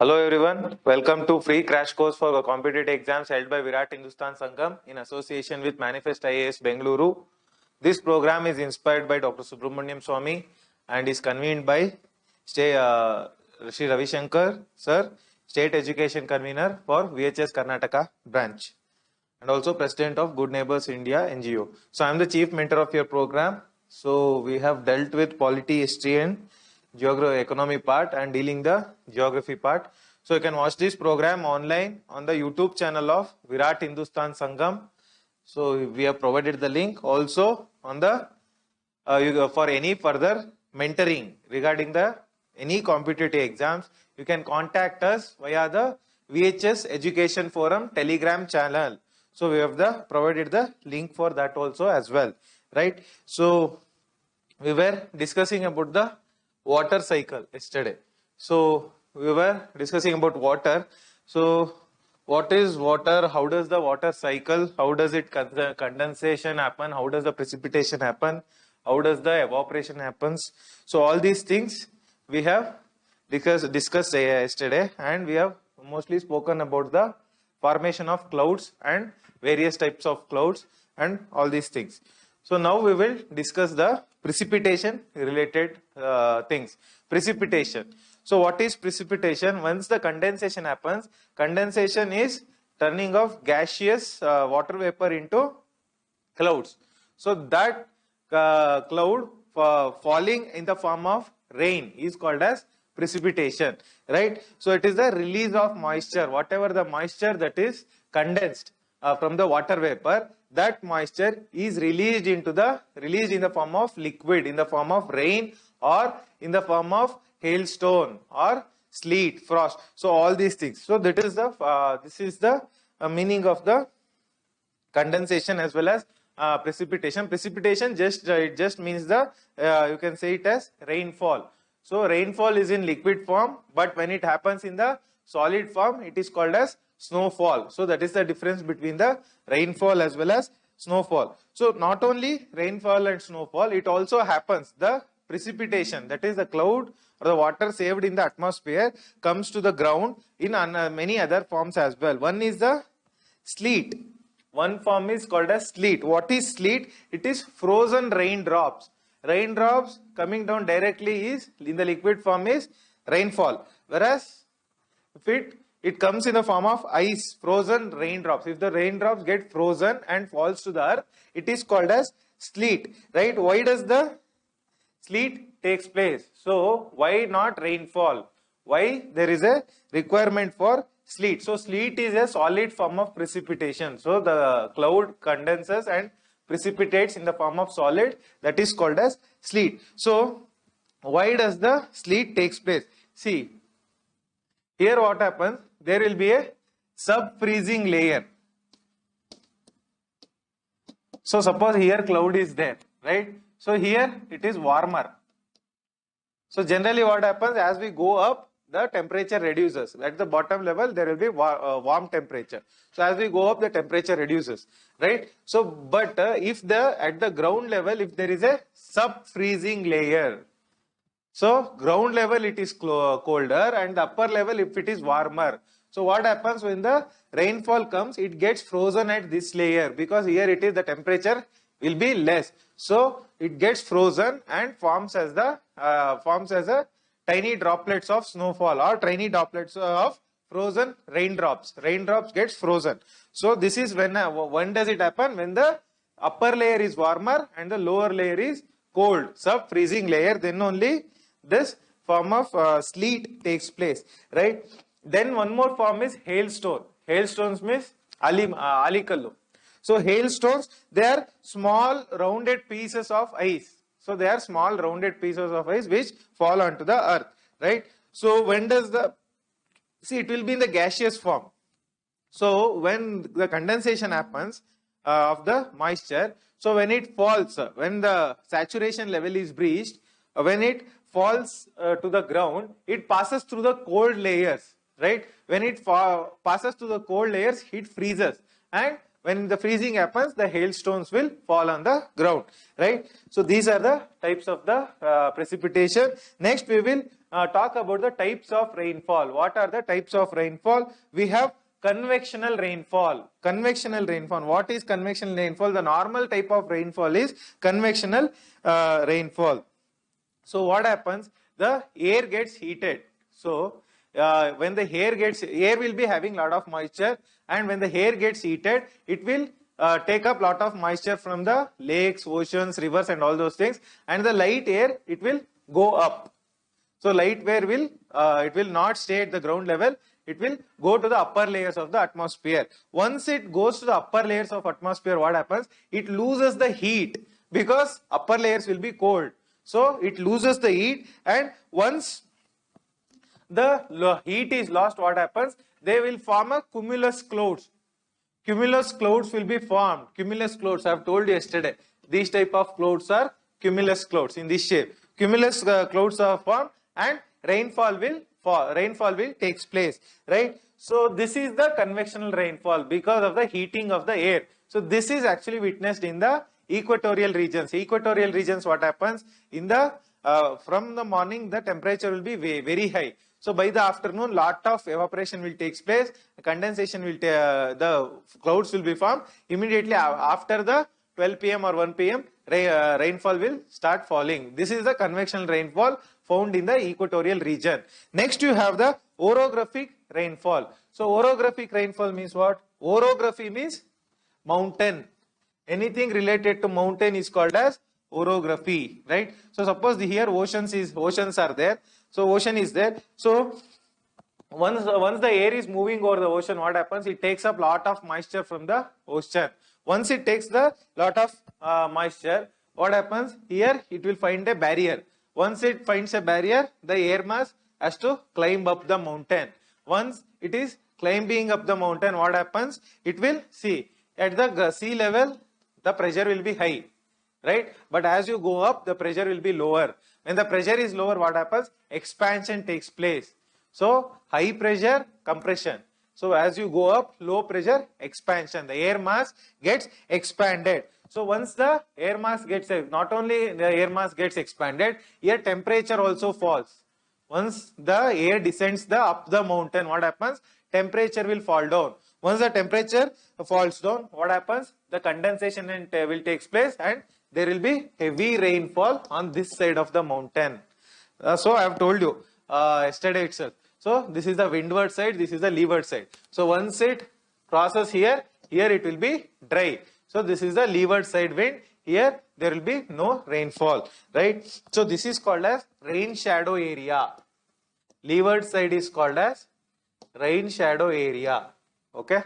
Hello everyone, welcome to free crash course for competitive exams held by VIRAT HINDUSTAN SANGHAM in association with Manifest IAS Bengaluru. This program is inspired by Dr. SUBRAMANIAN SWAMY and is convened by Shri RAVISHANKAR Sir, State Education Convener for VHS Karnataka branch and also President of Good Neighbors India NGO. So I am the chief mentor of your program. So we have dealt with polity, history and economy part and dealing the geography part. So you can watch this program online on the YouTube channel of VIRAT HINDUSTAN SANGHAM. So we have provided the link also on the for any further mentoring regarding the any competitive exams. You can contact us via the VHS Education Forum Telegram channel. So we have provided the link for that also as well, right? So we were discussing about the water cycle yesterday. So we were discussing about water. So what is water? How does the water cycle? How does it condensation happen? How does the precipitation happen? How does the evaporation happens? So all these things we have discussed yesterday, and we have mostly spoken about the formation of clouds and various types of clouds and all these things. So now we will discuss the precipitation related things. Precipitation. So what is precipitation? Once the condensation happens, condensation is turning of gaseous water vapor into clouds. So that cloud falling in the form of rain is called as precipitation, right? So it is the release of moisture, whatever the moisture that is condensed from the water vapor, that moisture is released in the form of liquid, in the form of rain or in the form of hailstone or sleet, frost. So all these things. So that is the meaning of the condensation as well as precipitation. Precipitation just means you can say it as rainfall. So rainfall is in liquid form, but when it happens in the solid form, it is called as snowfall. So that is the difference between the rainfall as well as snowfall. So not only rainfall and snowfall, it also happens the precipitation, that is the cloud or the water saved in the atmosphere, comes to the ground in many other forms as well. One is the sleet. One form is called as sleet. What is sleet? It is frozen raindrops. Raindrops coming down directly is in the liquid form is rainfall. Whereas if it comes in the form of ice, frozen raindrops. If the raindrops get frozen and falls to the earth, it is called as sleet, right? Why does the sleet takes place? So why not rainfall? Why there is a requirement for sleet? So sleet is a solid form of precipitation. So the cloud condenses and precipitates in the form of solid, that is called as sleet. So why does the sleet takes place? See, here what happens, there will be a sub-freezing layer. So suppose here cloud is there, right? So here it is warmer. So generally what happens, as we go up, the temperature reduces. At the bottom level, there will be warm temperature. So as we go up, the temperature reduces, right? So, but if at the ground level, if there is a sub-freezing layer, so ground level it is colder and the upper level if it is warmer. So what happens when the rainfall comes, it gets frozen at this layer, because here it is the temperature will be less. So it gets frozen and forms as a tiny droplets of snowfall or tiny droplets of frozen raindrops. Raindrops gets frozen. So this is when does it happen? When the upper layer is warmer and the lower layer is cold, sub-freezing layer, then only this form of sleet takes place, right? Then one more form is hailstone. Hailstones means alikallu. So hailstones, they are small rounded pieces of ice. So they are small rounded pieces of ice which fall onto the earth, right? So when does it will be in the gaseous form. So when the condensation happens of the moisture, so when it falls, when the saturation level is breached, when it falls to the ground, it passes through the cold layers, right? When it passes through the cold layers, it freezes and when the freezing happens, the hailstones will fall on the ground, right? So these are the types of the precipitation. Next we will talk about the types of rainfall. What are the types of rainfall? We have convectional rainfall. Convectional rainfall. What is convectional rainfall? The normal type of rainfall is convectional rainfall. So what happens? The air gets heated. So when the air will be having lot of moisture, and when the air gets heated, it will take up lot of moisture from the lakes, oceans, rivers and all those things, and the light air, it will go up. So light air will, it will not stay at the ground level, it will go to the upper layers of the atmosphere. Once it goes to the upper layers of atmosphere, what happens? It loses the heat because upper layers will be cold. So it loses the heat, and once the heat is lost, what happens? They will form a cumulus clouds. Cumulus clouds will be formed. Cumulus clouds, I have told you yesterday. These type of clouds are cumulus clouds in this shape. Cumulus clouds are formed, and rainfall will takes place, right? So this is the convectional rainfall because of the heating of the air. So this is actually witnessed in the equatorial regions. Equatorial regions, what happens? In the from the morning, the temperature will be very high. So by the afternoon, lot of evaporation will take place. Condensation will the clouds will be formed. Immediately after the 12 p.m. or 1 p.m. Rainfall will start falling. This is the convectional rainfall found in the equatorial region. Next you have the orographic rainfall. So orographic rainfall means what? Orography means mountain. Anything related to mountain is called as orography, right? So suppose here oceans are there. So ocean is there. So once the air is moving over the ocean, what happens? It takes up lot of moisture from the ocean. Once it takes the lot of moisture, what happens? Here it will find a barrier. Once it finds a barrier, the air mass has to climb up the mountain. Once it is climbing up the mountain, what happens? It will see at the sea level, the pressure will be high, right? But as you go up, the pressure will be lower. When the pressure is lower, what happens? Expansion takes place. So high pressure, compression. So as you go up, low pressure, expansion. The air mass gets expanded. So once the air mass gets, not only the air mass gets expanded, here temperature also falls. Once the air descends up the mountain, what happens? Temperature will fall down. Once the temperature falls down, what happens? The condensation will take place, and there will be heavy rainfall on this side of the mountain. So I have told you yesterday itself. So this is the windward side, this is the leeward side. So once it crosses here it will be dry. So this is the leeward side wind. Here there will be no rainfall, right? So this is called as rain shadow area. Leeward side is called as rain shadow area. Okay.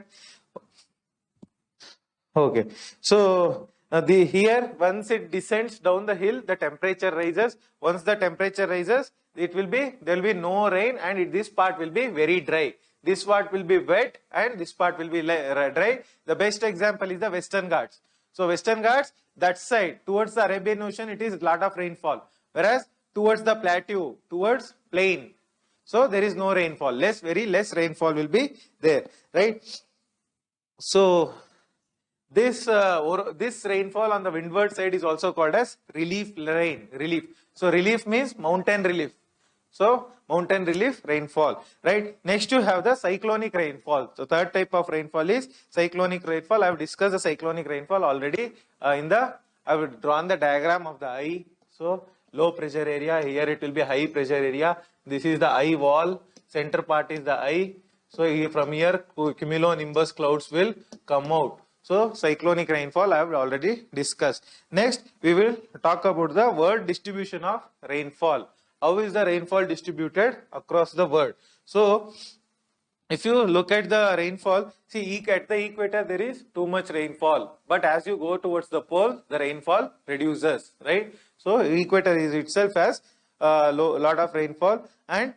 Okay. So here once it descends down the hill, the temperature rises. Once the temperature rises, there will be no rain, and this part will be very dry. This part will be wet, and this part will be dry. The best example is the Western Ghats. So Western Ghats, that side towards the Arabian Ocean, it is lot of rainfall, whereas towards the plateau, towards plain, so there is no rainfall. Very less rainfall will be there, right? So this rainfall on the windward side is also called as relief rain. So relief means mountain relief. So mountain relief rainfall, right? Next you have the cyclonic rainfall. So third type of rainfall is cyclonic rainfall. I have discussed the cyclonic rainfall already I have drawn the diagram of the eye. So low pressure area, here it will be high pressure area. This is the eye wall, center part is the eye. So from here cumulonimbus clouds will come out. So cyclonic rainfall I have already discussed. Next we will talk about the world distribution of rainfall. How is the rainfall distributed across the world? So if you look at the rainfall, see at the equator there is too much rainfall, but as you go towards the pole, the rainfall reduces, right? So equator is itself has a lot of rainfall, and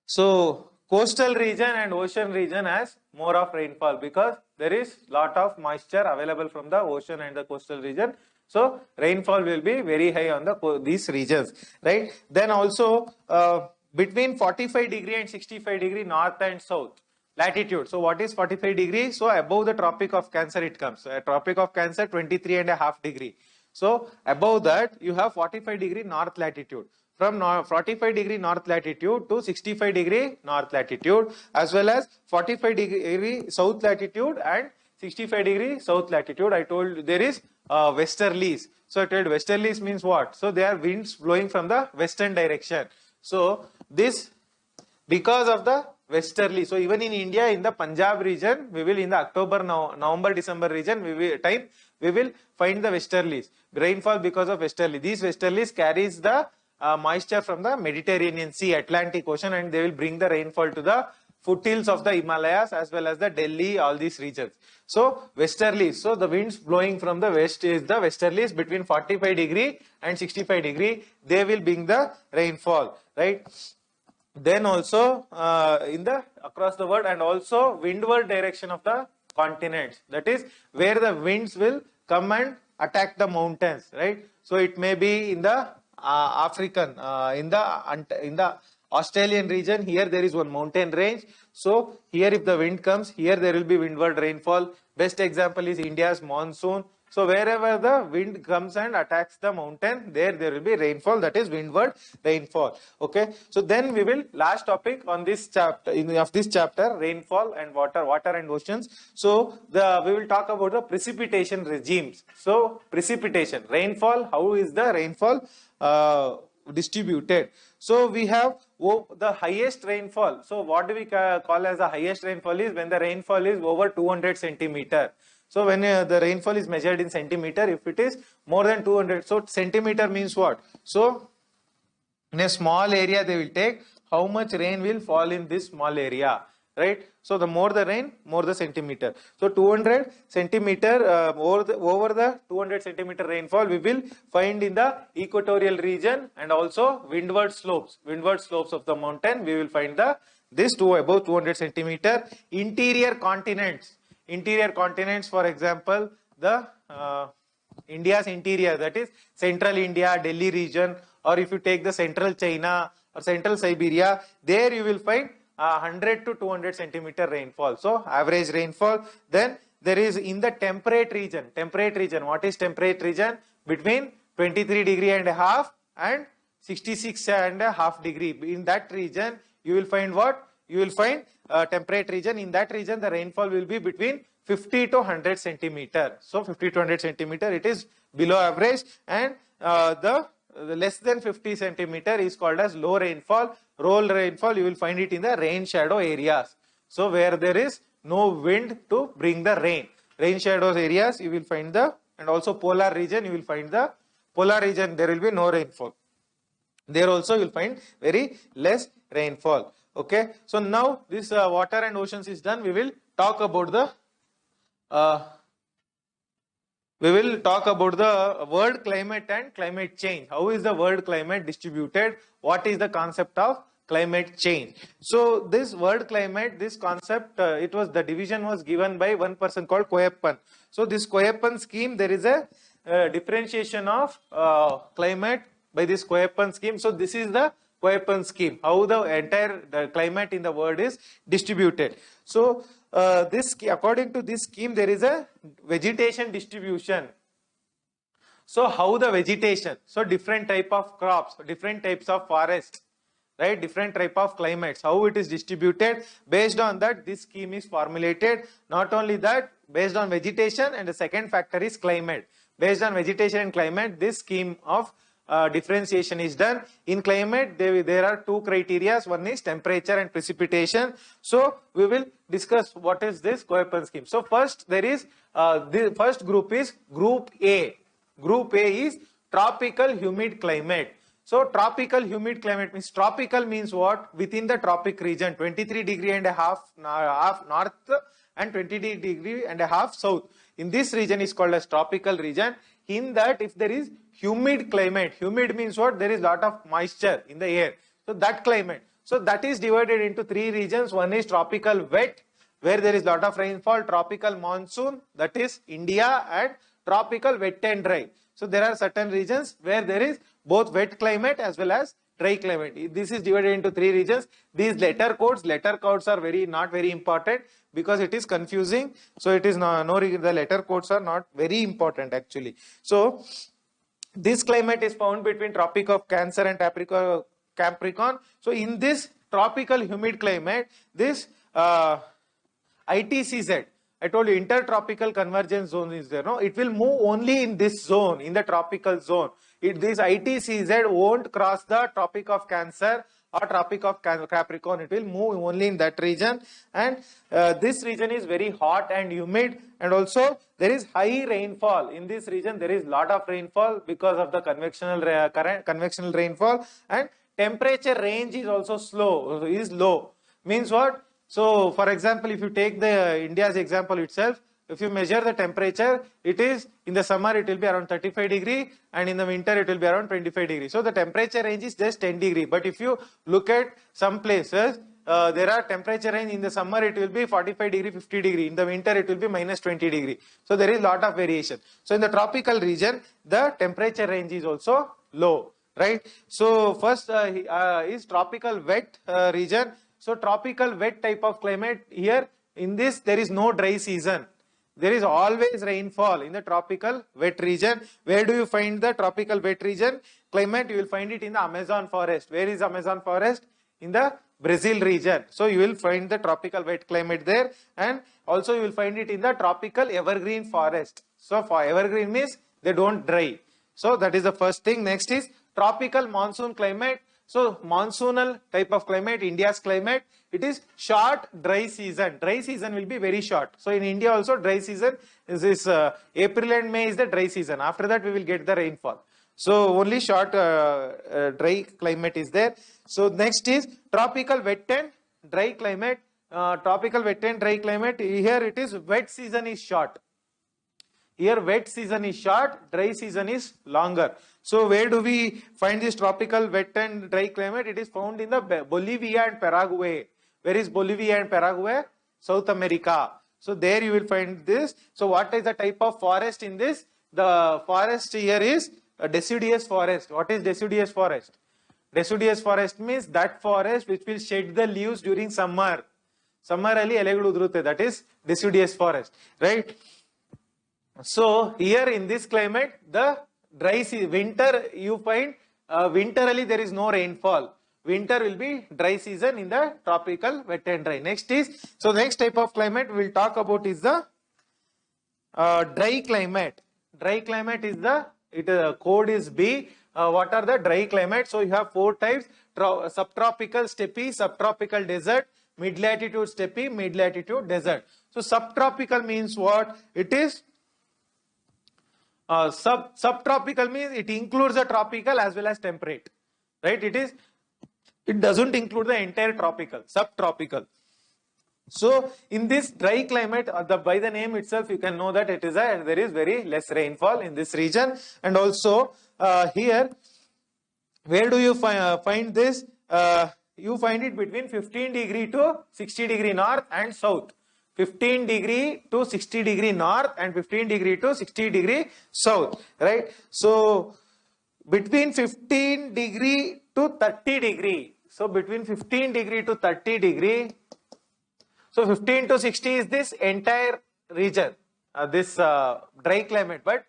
so coastal region and ocean region has more of rainfall because there is lot of moisture available from the ocean and the coastal region. So rainfall will be very high on these regions, right? Then also between 45 degree and 65 degree north and south. latitude. So what is 45 degrees? So above the Tropic of Cancer it comes. So Tropic of Cancer 23.5 degree. So above that you have 45 degree north latitude. From 45 degree north latitude to 65 degree north latitude, as well as 45 degree south latitude and 65 degree south latitude. I told there is westerlies. So I told westerlies means what? So they are winds blowing from the western direction. So this because of the westerly. So even in India, in the Punjab region, we will in the October, November, December region, we will find the westerlies. Rainfall because of westerly. These westerlies carries the moisture from the Mediterranean Sea, Atlantic Ocean, and they will bring the rainfall to the foothills of the Himalayas as well as the Delhi, all these regions. So westerlies. So the winds blowing from the west is the westerlies between 45 degree and 65 degree. They will bring the rainfall, right? Then also in the across the world, and also windward direction of the continents, that is where the winds will come and attack the mountains, right? So it may be in the African, in the Australian region. Here there is one mountain range. So here if the wind comes, here there will be windward rainfall. Best example is India's monsoon. So wherever the wind comes and attacks the mountain, there will be rainfall, that is windward rainfall. Okay. So then we will, last topic on this chapter, of this chapter, rainfall and water and oceans. So we will talk about the precipitation regimes. So precipitation, rainfall, how is the rainfall distributed? So we have the highest rainfall. So what do we call as the highest rainfall is when the rainfall is over 200 centimeter. So when the rainfall is measured in centimeter, if it is more than 200, so centimeter means what? So in a small area they will take how much rain will fall in this small area, right? So the more the rain, more the centimeter. So 200 centimeter over the 200 centimeter rainfall we will find in the equatorial region, and also windward slopes of the mountain we will find this to above 200 centimeter. Interior continents, for example, the India's interior, that is central India, Delhi region, or if you take the central China or central Siberia, there you will find 100 to 200 centimeter rainfall. So average rainfall. Then there is in the temperate region. What is temperate region? Between 23 degree and a half and 66 and a half degree. In that region, you will find what? You will find temperate region. In that region, the rainfall will be between 50 to 100 centimeter. So 50 to 100 centimeter, it is below average, and the less than 50 centimeter is called as low rainfall. Low rainfall, you will find it in the rain shadow areas. So where there is no wind to bring the rain. Rain shadows areas you will find and also polar region you will find polar region, there will be no rainfall. There also you will find very less rainfall. Okay, so now this water and oceans is done. We will talk about the world climate and climate change. How is the world climate distributed? What is the concept of climate change? So this world climate, this concept, the division was given by one person called Koyappan. So this Koyappan scheme, there is a differentiation of climate by this Koyappan scheme. So this is the Koyappan scheme, how the entire climate in the world is distributed. So according to this scheme, there is a vegetation distribution. So how the vegetation? So different type of crops, different types of forests, right? Different type of climates, how it is distributed. Based on that, this scheme is formulated. Not only that, based on vegetation, and the second factor is climate. Based on vegetation and climate, this scheme of differentiation is done. In climate, there are two criteria. One is temperature and precipitation. So we will discuss what is this Koyappan scheme. So first there is the first group is Group A. Group A is tropical humid climate. So tropical humid climate means, tropical means what? Within the tropic region, 23 degree and a half north and 23 degree and a half south. In this region is called as tropical region. In that, if there is humid climate, humid means what? There is lot of moisture in the air. So that climate. So that is divided into three regions. One is tropical wet, where there is lot of rainfall. Tropical monsoon, that is India, and tropical wet and dry. So there are certain regions where there is both wet climate as well as dry climate. This is divided into 3 regions. These letter codes are not very important because it is confusing. So it is the letter codes are not very important actually. So this climate is found between Tropic of Cancer and Capricorn. So in this tropical humid climate, this ITCZ, I told you intertropical convergence zone is there. No, it will move only in this zone, in the tropical zone. This ITCZ won't cross the Tropic of Cancer or Tropic of Capricorn. It will move only in that region, and this region is very hot and humid, and also there is high rainfall. In this region there is lot of rainfall because of the convectional rainfall, and temperature range is also low. Means what? So for example, if you take the India's example itself, if you measure the temperature, it is in the summer it will be around 35 degree and in the winter it will be around 25 degree. So the temperature range is just 10 degree. But if you look at some places, there are temperature range in the summer it will be 45 degree, 50 degree. In the winter it will be minus 20 degree. So there is lot of variation. So in the tropical region, the temperature range is also low, right? So first is tropical wet region. So tropical wet type of climate here, in this there is no dry season. There is always rainfall in the tropical wet region. Where do you find the tropical wet region climate? You will find it in the Amazon forest. Where is Amazon forest? In the Brazil region. So you will find the tropical wet climate there, and also you will find it in the tropical evergreen forest. So for evergreen means they don't dry. So that is the first thing. Next is tropical monsoon climate. So monsoonal type of climate, India's climate, it is short dry season. Dry season will be very short. So in India also dry season is this April and May is the dry season. After that we will get the rainfall. So only short dry climate is there. So next is tropical wet and dry climate. Tropical wet and dry climate, here it is wet season is short. Here wet season is short, dry season is longer. So where do we find this tropical wet and dry climate? It is found in the Bolivia and Paraguay. Where is Bolivia and Paraguay? South America. So there you will find this. So what is the type of forest in this? The forest here is a deciduous forest. What is deciduous forest? Deciduous forest means that forest which will shed the leaves during summer. Summer ali elegulu udrute. That is deciduous forest, right? So here in this climate, the dry season, winter you find, winterly there is no rainfall. Winter will be dry season in the tropical wet and dry. Next is, so next type of climate we will talk about is the dry climate. Dry climate is the, code is B. What are the dry climate? So you have 4 types: subtropical steppe, subtropical desert, mid-latitude steppe, mid-latitude desert. So subtropical means what? It is subtropical means it includes the tropical as well as temperate, right? It doesn't include the entire tropical, subtropical. So in this dry climate, by the name itself you can know that there is very less rainfall in this region. And also here, where do you find this? You find it between 15 degree to 60 degree north and south. 15 degree to 60 degree north and 15 degree to 60 degree south, right? So between 15 degree to 30 degree. So between 15 degree to 30 degree. So 15 to 60 is this entire region, this dry climate. But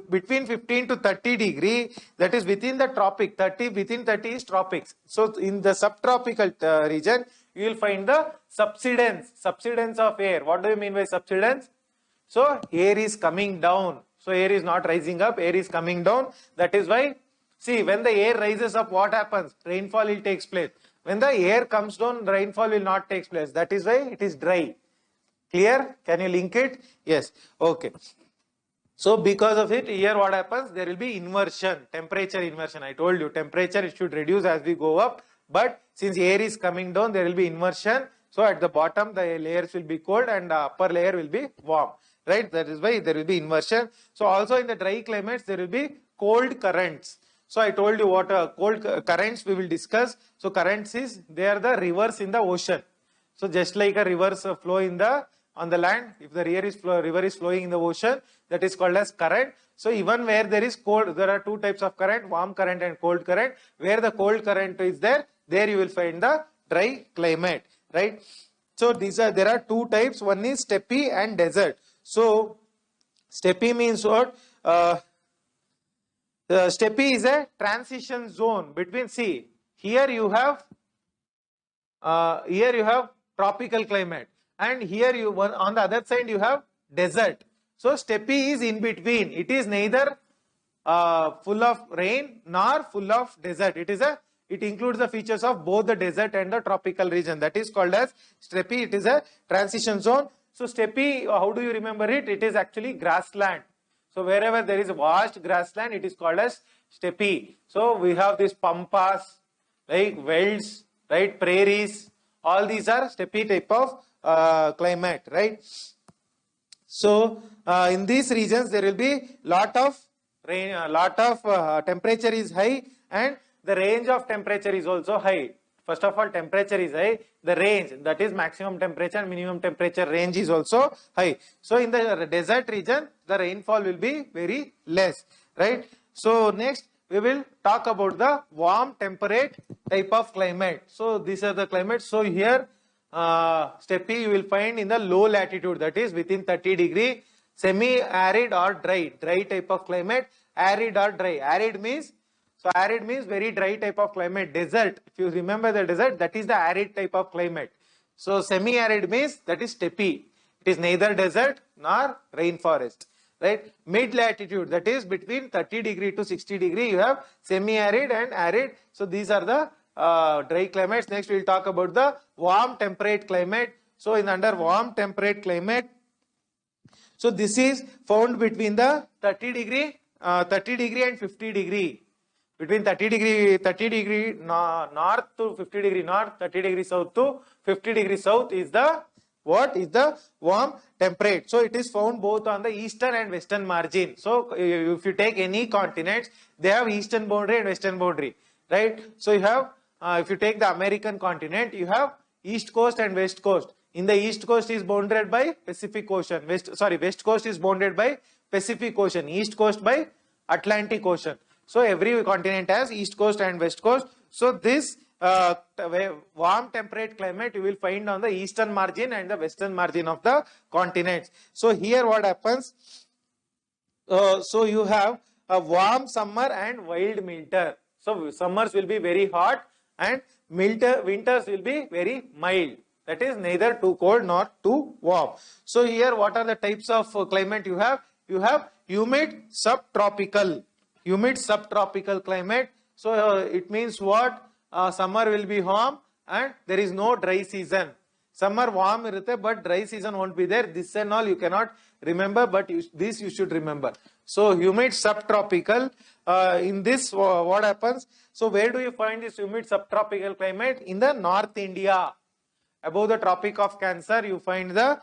between 15 to 30 degree, that is within the tropic. Within 30 is tropics. So in the subtropical region, you will find the subsidence of air. What do you mean by subsidence? So air is coming down. So air is not rising up, air is coming down. That is why, see, when the air rises up, what happens? Rainfall will take place. When the air comes down, rainfall will not take place. That is why it is dry. Clear? Can you link it? Yes. Okay. So because of it, here what happens? There will be inversion, temperature inversion. I told you, temperature it should reduce as we go up. But since air is coming down, there will be inversion. So at the bottom, the layers will be cold and the upper layer will be warm, right? That is why there will be inversion. So also in the dry climates, there will be cold currents. So I told you what cold currents we will discuss. So currents is, they are the rivers in the ocean. So just like a rivers flow in the on the land. If the river is flowing in the ocean, that is called as current. So even where there is cold, there are two types of current, warm current and cold current. Where the cold current is there you will find the dry climate, right? So there are two types. One is steppe and desert. So steppe means what? The steppe is a transition zone between, see, here you have tropical climate, and here on the other side you have desert. So steppe is in between. It is neither full of rain nor full of desert. It includes the features of both the desert and the tropical region. That is called as steppe. It is a transition zone. So steppe, how do you remember it? It is actually grassland. So wherever there is vast grassland, it is called as steppe. So we have these pampas, like velds, right, prairies. All these are steppe type of climate, right? So in these regions there will be lot of rain, temperature is high, and the range of temperature is also high. First of all, temperature is high. The range, that is maximum temperature and minimum temperature range, is also high. So in the desert region, the rainfall will be very less, right? So next we will talk about the warm temperate type of climate. So these are the climates. So here steppe you will find in the low latitude, that is within 30 degree, semi-arid or dry type of climate. Arid or dry. Arid means very dry type of climate. Desert, if you remember the desert, that is the arid type of climate. So semi-arid means that is steppe. It is neither desert nor rainforest, right? Mid latitude, that is between 30 degree to 60 degree, you have semi-arid and arid. So these are the dry climates. Next we will talk about the warm temperate climate. So under warm temperate climate, so this is found between the 30 degree and 50 degree. Between 30 degree north to 50 degree north, 30 degree south to 50 degree south is the warm temperate. So it is found both on the eastern and western margin. So if you take any continents, they have eastern boundary and western boundary, right? So you have, if you take the American continent, you have east coast and west coast. In the east coast is bounded by Pacific Ocean. West coast is bounded by Pacific Ocean. East coast by Atlantic Ocean. So every continent has east coast and west coast. So this warm temperate climate you will find on the eastern margin and the western margin of the continents. So here what happens? So you have a warm summer and wild winter. So summers will be very hot and winters will be very mild. That is neither too cold nor too warm. So here what are the types of climate you have? You have humid subtropical climate. So it means what? Summer will be warm and there is no dry season. Summer warm irute, but dry season won't be there. This and all you cannot remember, but this you should remember. So humid subtropical. In this what happens? So where do you find this humid subtropical climate? In the North India. Above the Tropic of Cancer, you find the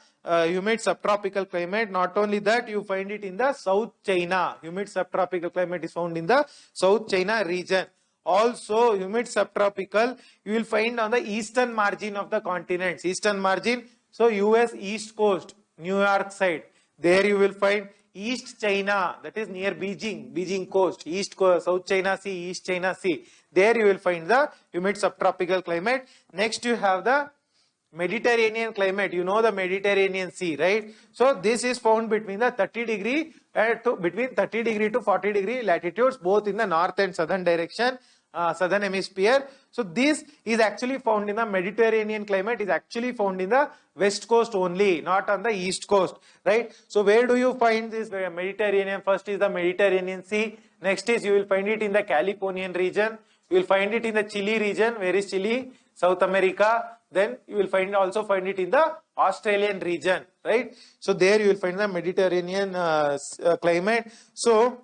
humid subtropical climate. Not only that, you find it in the South China. Humid subtropical climate is found in the South China region. Also, humid subtropical, you will find on the eastern margin of the continents. Eastern margin, so US East Coast, New York side. There you will find East China, that is near Beijing coast, East Coast, South China Sea, East China Sea. There you will find the humid subtropical climate. Next you have the Mediterranean climate. You know the Mediterranean Sea, right? So this is found between the 30 degree to 40 degree latitudes, both in the north and southern direction, southern hemisphere. So this is actually found in the Mediterranean climate, is actually found in the west coast only, not on the east coast, right? So where do you find this Mediterranean? First is the Mediterranean Sea. Next is you will find it in the Californian region. You will find it in the Chile region. Where is Chile? South America. Then you will also find it in the Australian region, right? So there you will find the Mediterranean climate. So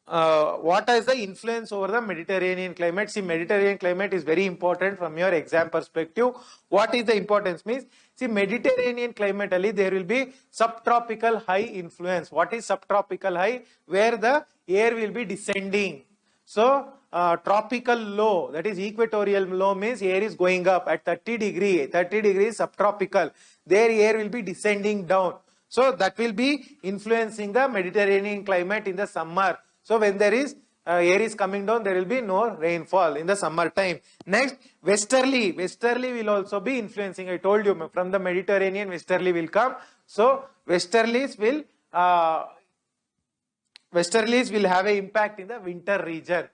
what is the influence over the Mediterranean climate? See, Mediterranean climate is very important from your exam perspective. What is the importance? Means, see, Mediterranean climate only there will be subtropical high influence. What is subtropical high? Where the air will be descending. So tropical low, that is equatorial low, means air is going up at 30 degree. 30 degrees subtropical. Their air will be descending down. So that will be influencing the Mediterranean climate in the summer. So when there is air is coming down, there will be no rainfall in the summer time. Next, westerly. Westerly will also be influencing. I told you from the Mediterranean, westerly will come. So westerlies will have an impact in the winter region.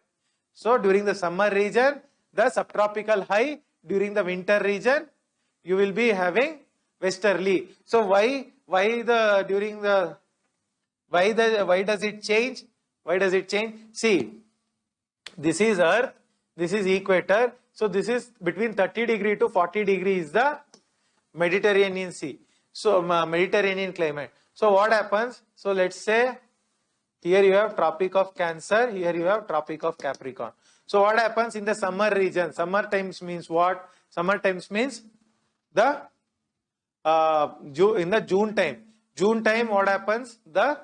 So during the summer region, the subtropical high. During the winter region, you will be having westerly. So why does it change? Why does it change? See, this is Earth, this is equator. So this is between 30 degree to 40 degree is the Mediterranean Sea. So Mediterranean climate. So what happens? So let's say here you have Tropic of Cancer, here you have Tropic of Capricorn. So what happens in the summer region? Summer times means what? Summer times means the in the June time. June time, what happens? The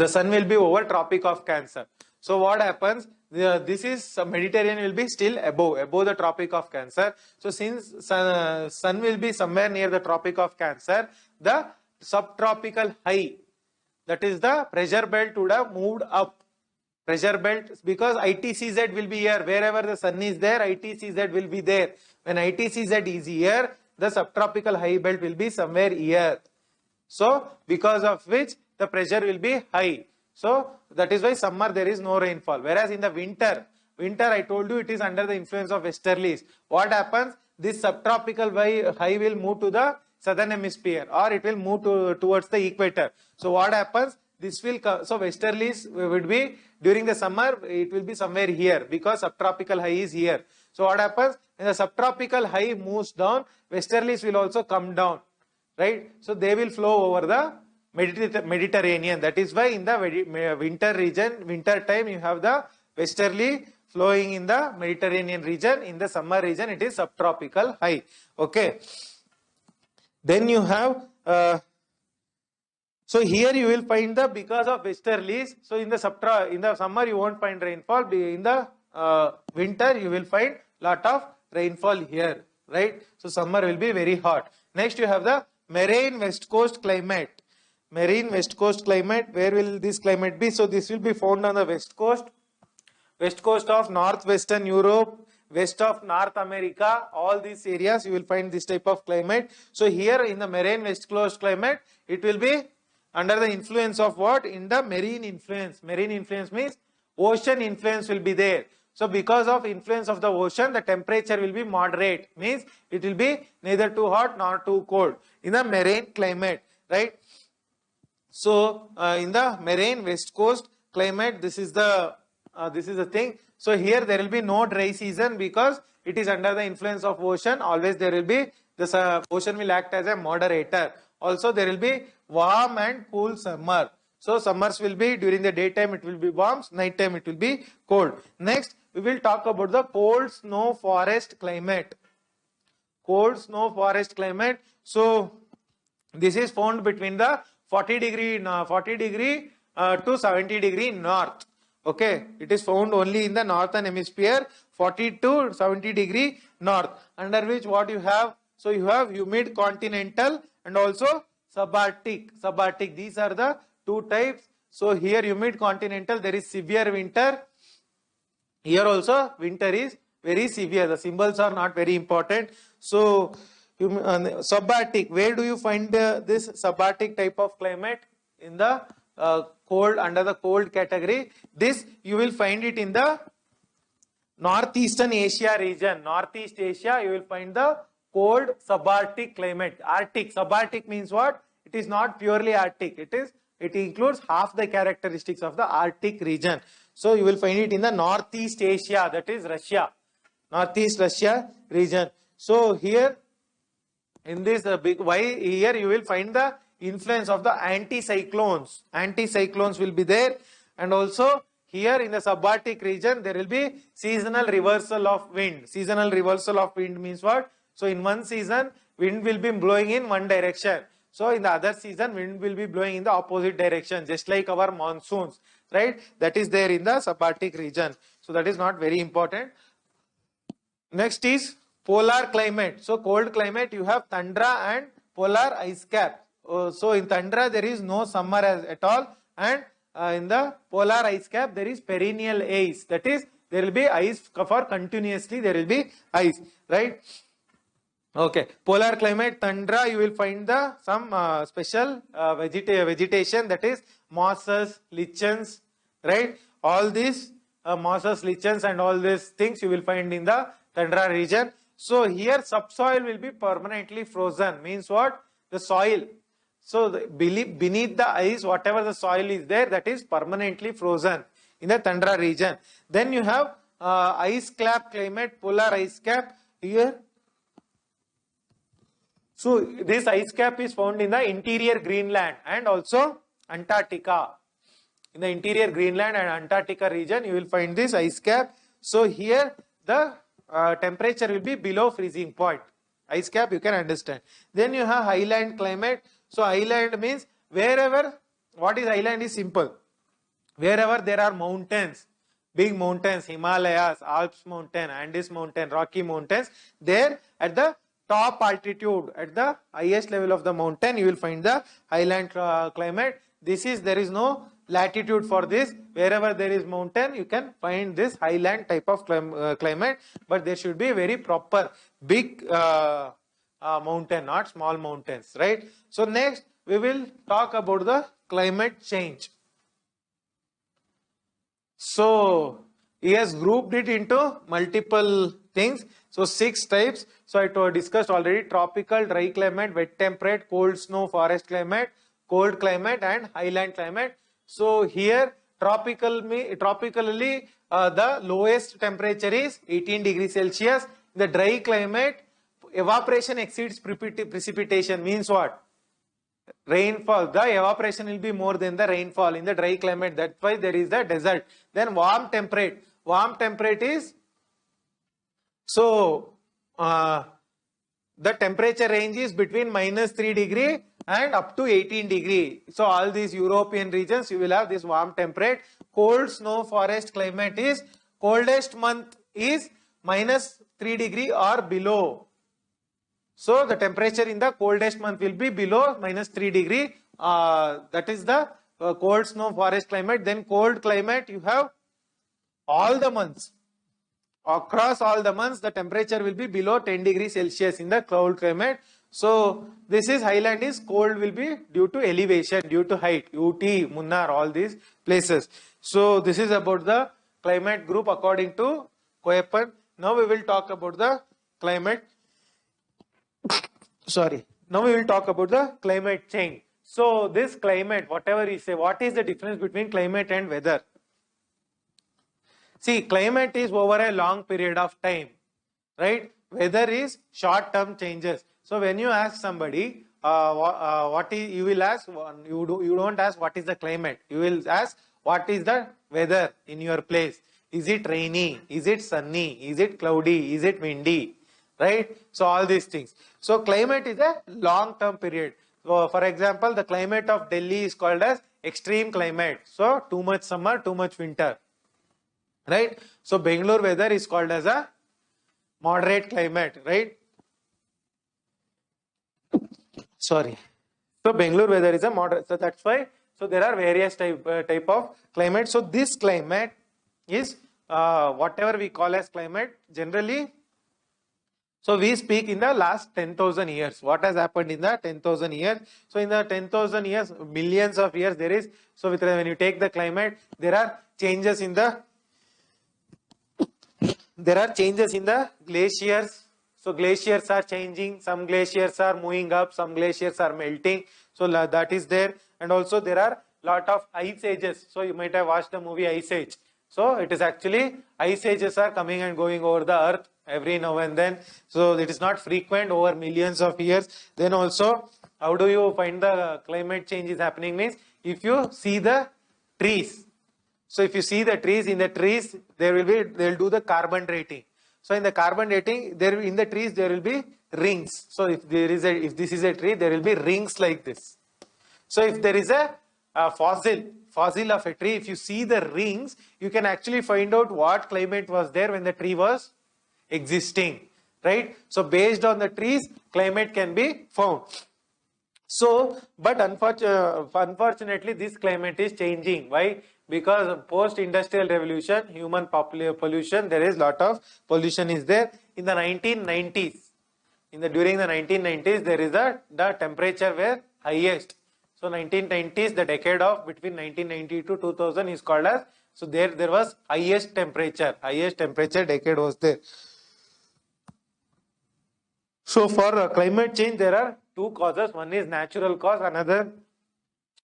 sun will be over Tropic of Cancer. So what happens? This is Mediterranean will be still above the Tropic of Cancer. So since sun will be somewhere near the Tropic of Cancer, the subtropical high, that is the pressure belt, would have moved up. Pressure belt, because ITCZ will be here. Wherever the sun is there, ITCZ will be there. When ITCZ is here, the subtropical high belt will be somewhere here. So because of which the pressure will be high. So that is why summer there is no rainfall. Whereas in the winter I told you it is under the influence of westerlies. What happens? This subtropical high will move to the southern hemisphere, or it will move towards the equator. So what happens? This will come. So westerlies would be during the summer, it will be somewhere here because subtropical high is here. So what happens? When the subtropical high moves down, westerlies will also come down, right? So they will flow over the Mediterranean. That is why in the winter region, winter time, you have the westerly flowing in the Mediterranean region. In the summer region, it is subtropical high. Okay. Then you have so here you will find the because of westerlies. So in the summer you won't find rainfall. In the winter you will find lot of rainfall here, right? So summer will be very hot. Next you have the marine west coast climate. Marine west coast climate. Where will this climate be? So this will be found on the west coast of northwestern Europe, west of North America. All these areas you will find this type of climate. So here in the marine west coast climate, it will be under the influence of what? In the marine influence. Marine influence means ocean influence will be there. So because of influence of the ocean, the temperature will be moderate. Means it will be neither too hot nor too cold in the marine climate, right? So in the marine west coast climate, this is the thing. So here there will be no dry season because it is under the influence of ocean. Always there will be the ocean will act as a moderator. Also there will be warm and cool summer. So summers will be during the daytime it will be warm, night time it will be cold. Next we will talk about the cold snow forest climate. Cold snow forest climate. So this is found between the 40 degree to 70 degree north. Okay, it is found only in the northern hemisphere, 40 to 70 degree north, under which what you have? So you have humid continental and also subarctic. These are the two types. So here humid continental, there is severe winter. Here also winter is very severe. The symbols are not very important. So subarctic, where do you find this subarctic type of climate? In the cold, under the cold category. This you will find it in the northeastern Asia region. Northeast Asia, you will find the cold subarctic climate. Arctic, subarctic means what? It is not purely Arctic. It includes half the characteristics of the Arctic region. So you will find it in the Northeast Asia, that is Russia. Northeast Russia region. So here in this here you will find the influence of the anticyclones. Anticyclones will be there, and also here in the subarctic region there will be seasonal reversal of wind. Seasonal reversal of wind means what? So in one season wind will be blowing in one direction. So in the other season wind will be blowing in the opposite direction, just like our monsoons. right? That is there in the subarctic region. So that is not very important. Next is polar climate. So cold climate, you have tundra and polar ice cap. So in tundra there is no summer at all, and in the polar ice cap there is perennial ice. That is, there will be ice for continuously, there will be ice, right? Okay, polar climate, tundra, you will find the some special vegetation, that is mosses, lichens, right? All these mosses, lichens and all these things you will find in the tundra region. So here subsoil will be permanently frozen. Means what? The soil. So beneath the ice, whatever the soil is there, that is permanently frozen in the tundra region. Then you have ice cap climate, polar ice cap here. So this ice cap is found in the interior Greenland and also Antarctica. In the interior Greenland and Antarctica region, you will find this ice cap. So here the temperature will be below freezing point. Ice cap, you can understand. Then you have highland climate. So highland means wherever, what is highland is simple. Wherever there are mountains, big mountains, Himalayas, Alps mountain, Andes mountain, Rocky mountains, there at the top altitude, at the highest level of the mountain, you will find the highland climate. This is, there is no latitude for this. Wherever there is mountain, you can find this highland type of climate, but there should be very proper big mountain, not small mountains, right? So next we will talk about the climate change. So he has grouped it into multiple things. So 6 types. So I discussed already: tropical, dry climate, wet temperate, cold snow, forest climate, cold climate and highland climate. So here tropically the lowest temperature is 18 degrees Celsius. The dry climate, evaporation exceeds precipitation. Means what? Rainfall, the evaporation will be more than the rainfall in the dry climate. That's why there is the desert. Then warm temperate. Warm temperate is, so the temperature range is between -3 degree and up to 18 degree. So all these European regions you will have this warm temperate. Cold snow forest climate is, coldest month is -3 degree or below. So the temperature in the coldest month will be below -3 degree. That is the cold snow forest climate. Then cold climate, you have all the months. Across all the months, the temperature will be below 10 degrees Celsius in the cold climate. So this is highland is cold will be due to elevation, due to height, UT, Munnar, all these places. So this is about the climate group according to Koeppen. Now we will talk about the climate. Now we will talk about the climate change. So this climate, whatever you say, what is the difference between climate and weather? See, climate is over a long period of time, right? Weather is short-term changes. So when you ask somebody, what is, you will ask, you don't ask what is the climate. You will ask what is the weather in your place. Is it rainy? Is it sunny? Is it cloudy? Is it windy? Right? So all these things. So climate is a long-term period. So for example, the climate of Delhi is called as extreme climate. So too much summer, too much winter. Right? So Bangalore weather is called as a moderate climate, right? So Bangalore weather is a moderate. So that's why. So there are various type of climate. So this climate is whatever we call as climate generally. So we speak in the last 10,000 years. What has happened in the 10,000 years? So in the 10,000 years, millions of years there is. So when you take the climate, there are changes in the glaciers. So glaciers are changing. Some glaciers are moving up. Some glaciers are melting. So that is there. And also there are lot of ice ages. So you might have watched the movie Ice Age. So it is actually ice ages are coming and going over the earth every now and then. So it is not frequent over millions of years. Then also, how do you find the climate change is happening means if you see the trees. So if you see the trees, in the trees they will do the carbon dating. So in the carbon dating, in the trees there will be rings. So if this is a tree, there will be rings like this. So if there is a fossil fossil of a tree, if you see the rings, you can actually find out what climate was there when the tree was existing, right? So based on the trees, climate can be found. So, but unfortunately, this climate is changing. Why? Because of post-industrial revolution, human pollution, there is lot of pollution is there. In the 1990s, during the 1990s, there is the temperature were highest. So 1990s, the decade of between 1990 to 2000 is called as, so there was highest temperature decade was there. So for climate change, there are two causes. One is natural cause, another,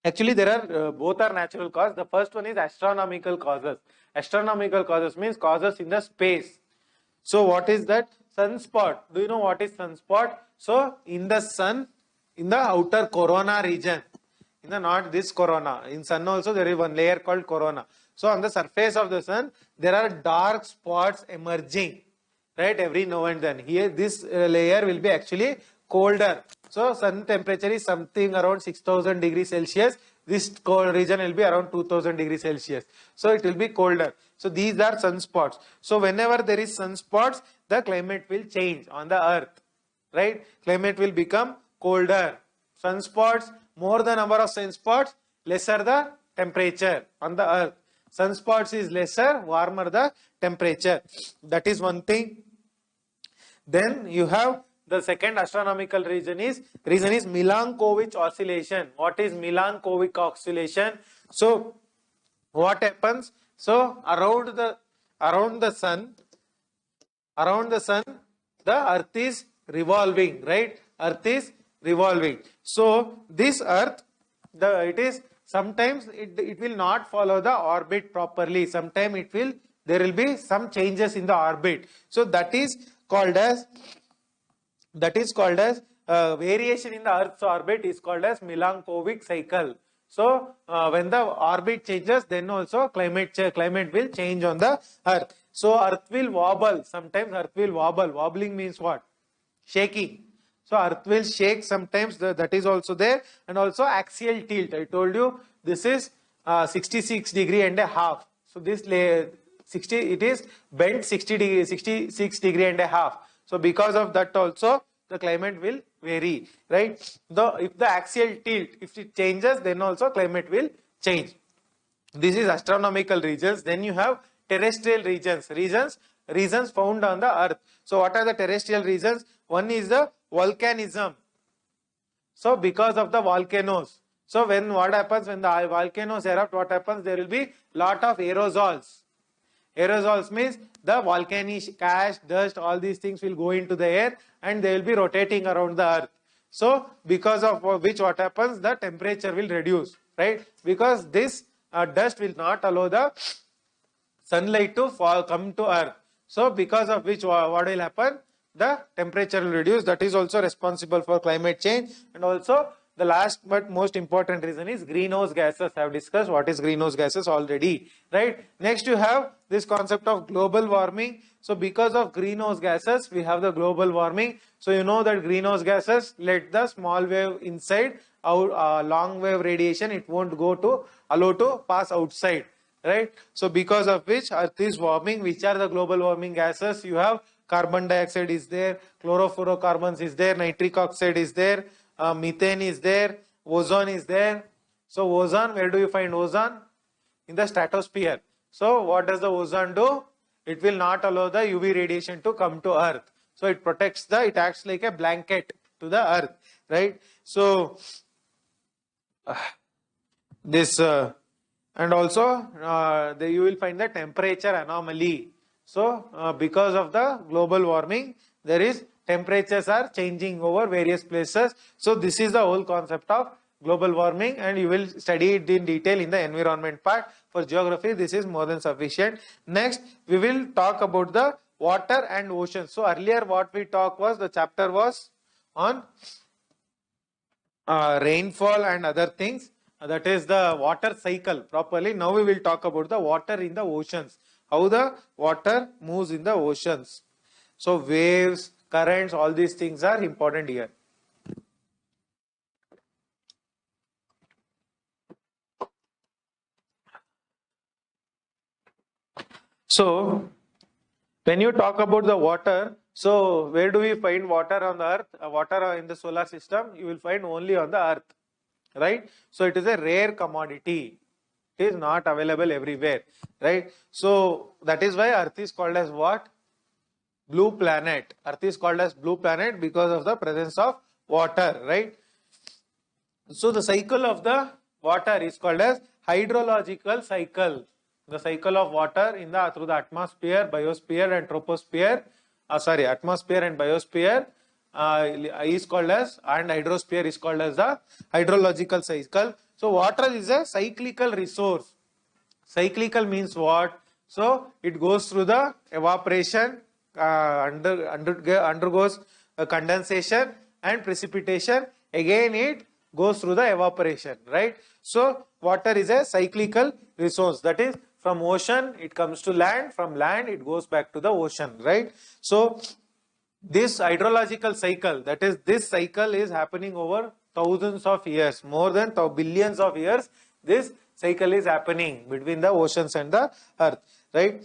actually there are both are natural cause. The first one is astronomical causes. Astronomical causes means causes in the space. So what is that? Sunspot. Do you know what is sunspot? So in the sun, in the outer corona region, in the not this corona, in sun also there is one layer called corona. So on the surface of the sun, there are dark spots emerging, right, every now and then. Here this layer will be actually colder. So sun temperature is something around 6000 degrees Celsius. This cold region will be around 2000 degrees Celsius. So it will be colder. So these are sunspots. So whenever there is sunspots, the climate will change on the earth, right? Climate will become colder. Sunspots, more the number of sunspots, lesser the temperature on the earth. Sunspots is lesser, warmer the temperature. That is one thing. Then you have the second astronomical reason is Milankovitch oscillation. What is Milankovitch oscillation? So what happens? So around the sun, the earth is revolving, right? Earth is revolving. So this earth, sometimes it will not follow the orbit properly. Sometimes there will be some changes in the orbit. So that is called as variation in the earth's orbit is called as Milankovitch cycle. So when the orbit changes, then also climate will change on the earth. So earth will wobble. Sometimes earth will wobble. Wobbling means what? Shaking. So earth will shake sometimes, that is also there. And also axial tilt. I told you this is 66 degree and a half. So this it is bent 66 degree and a half. So because of that also the climate will vary, right? If the axial tilt, if it changes, then also climate will change. This is astronomical regions. Then you have terrestrial regions found on the earth. So what are the terrestrial regions? One is the volcanism. So because of the volcanoes. So what happens when the volcanoes erupt, what happens? There will be lot of aerosols. Aerosols means the volcanic ash, dust, all these things will go into the air and they will be rotating around the earth. So because of which what happens, the temperature will reduce, right? Because this dust will not allow the sunlight to come to earth. So because of which what will happen? The temperature will reduce. That is also responsible for climate change. And also the last but most important reason is greenhouse gases. I have discussed what is greenhouse gases already, right? Next you have this concept of global warming. So because of greenhouse gases, we have the global warming. So you know that greenhouse gases let the small wave inside, long wave radiation, it won't allow to pass outside, right? So because of which earth is warming. Which are the global warming gases? You have carbon dioxide is there, chlorofluorocarbons is there, nitric oxide is there, methane is there, ozone is there. So ozone, where do you find ozone? In the stratosphere. So what does the ozone do? It will not allow the UV radiation to come to earth. So it it acts like a blanket to the earth, right? So this and also you will find the temperature anomaly. So because of the global warming, there is temperatures are changing over various places. So this is the whole concept of global warming, and you will study it in detail in the environment part. For geography, this is more than sufficient. Next, we will talk about the water and ocean. So earlier what we talked was, the chapter was on rainfall and other things. That is the water cycle properly. Now we will talk about the water in the oceans. How the water moves in the oceans. So waves, currents, all these things are important here. So when you talk about the water, so where do we find water on the earth? Water in the solar system, you will find only on the earth, right? So it is a rare commodity. It is not available everywhere, right? So that is why earth is called as what? Blue planet. Earth is called as blue planet because of the presence of water, right? So the cycle of the water is called as hydrological cycle. The cycle of water in the through the atmosphere, biosphere and troposphere, atmosphere and biosphere is called as, and hydrosphere is called as the hydrological cycle. So water is a cyclical resource. Cyclical means what? So it goes through the evaporation, undergoes condensation and precipitation. Again it goes through the evaporation, right? So water is a cyclical resource. That is, from ocean it comes to land, from land it goes back to the ocean, right? So this hydrological cycle, that is, this cycle is happening over thousands of years, more than billions of years. This cycle is happening between the oceans and the earth, right?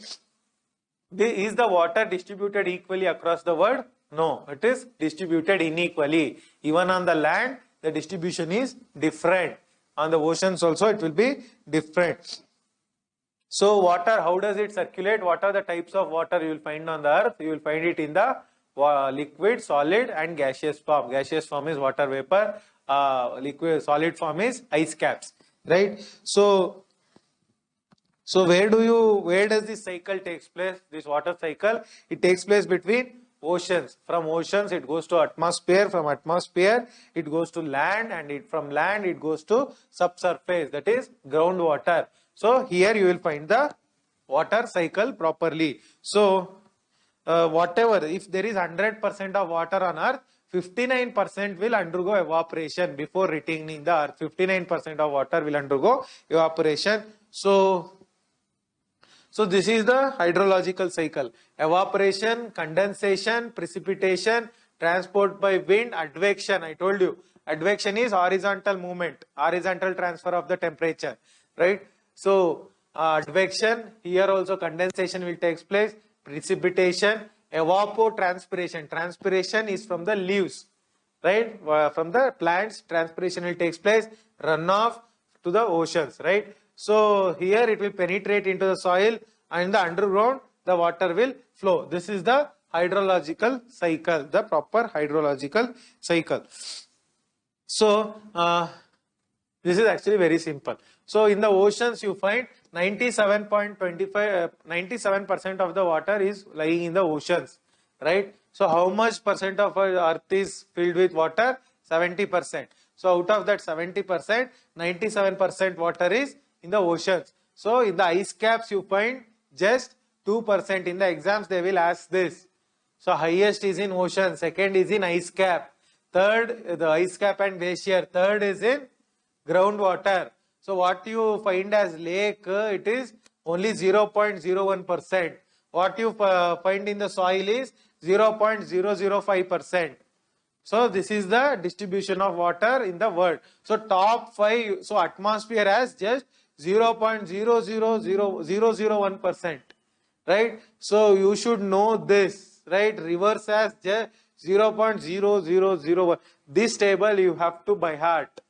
Is the water distributed equally across the world? No, it is distributed unequally. Even on the land, the distribution is different. On the oceans also, it will be different. So water, how does it circulate? What are the types of water you will find on the earth? You will find it in the liquid, solid and gaseous form. Gaseous form is water vapor. Liquid, solid form is ice caps, right? So where does this cycle takes place? This water cycle, it takes place between oceans. From oceans it goes to atmosphere, from atmosphere it goes to land, and from land it goes to subsurface, that is groundwater. So here you will find the water cycle properly. So whatever, if there is 100% of water on earth, 59% will undergo evaporation before retaining the earth. 59% of water will undergo evaporation. So this is the hydrological cycle. Evaporation, condensation, precipitation, transport by wind, advection. I told you, advection is horizontal movement, horizontal transfer of the temperature, right? So advection, here also condensation will take place, precipitation, evapotranspiration. Transpiration is from the leaves, right? From the plants, transpiration will take place, runoff to the oceans, right? So here it will penetrate into the soil, and in the underground the water will flow. This is the hydrological cycle, the proper hydrological cycle. So this is actually very simple. So in the oceans you find 97% of the water is lying in the oceans, right? So how much percent of our earth is filled with water? 70%. So out of that 70%, 97% water is in the oceans. So in the ice caps you find just 2%. In the exams they will ask this. So highest is in ocean, second is in ice cap, third the ice cap and glacier, third is in groundwater. So what you find as lake, it is only 0.01%. What you find in the soil is 0.005%. So this is the distribution of water in the world. So top 5, so atmosphere has just 0.000001%, right? So you should know this, right? Rivers has just 0.0001. This table you have to by heart.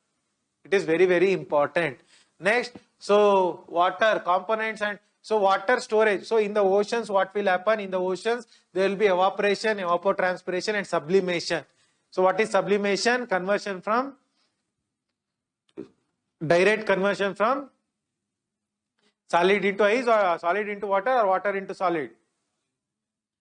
It is very, very important. Next, so water components, and so water storage. So in the oceans, what will happen? In the oceans, there will be evaporation, evapotranspiration and sublimation. So what is sublimation? Conversion from, direct conversion from solid into ice, or solid into water, or water into solid.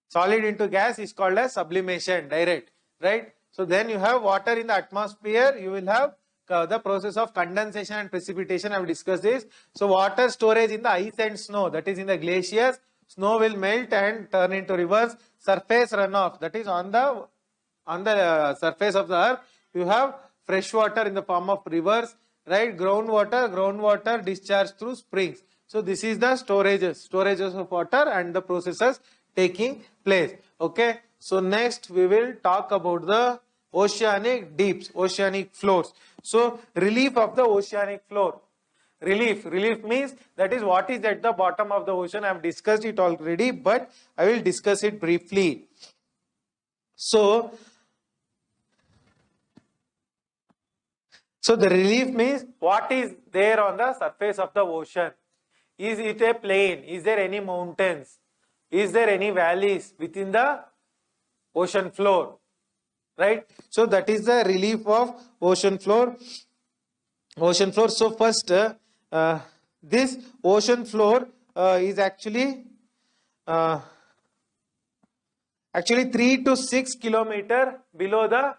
Solid into gas is called as sublimation, direct, right? So then you have water in the atmosphere, you will have the process of condensation and precipitation. I have discussed this. So water storage in the ice and snow, that is in the glaciers, snow will melt and turn into rivers. Surface runoff, that is on the surface of the earth, you have fresh water in the form of rivers, right? Groundwater discharged through springs. So this is the storages of water and the processes taking place. Okay. So next we will talk about the oceanic deeps, oceanic floors. So relief of the oceanic floor. Relief. Relief means that is what is at the bottom of the ocean. I have discussed it already, but I will discuss it briefly. So the relief means what is there on the surface of the ocean. Is it a plain? Is there any mountains? Is there any valleys within the ocean floor? Right? So that is the relief of ocean floor. Ocean floor. So first, this ocean floor is actually 3 to 6 kilometer below the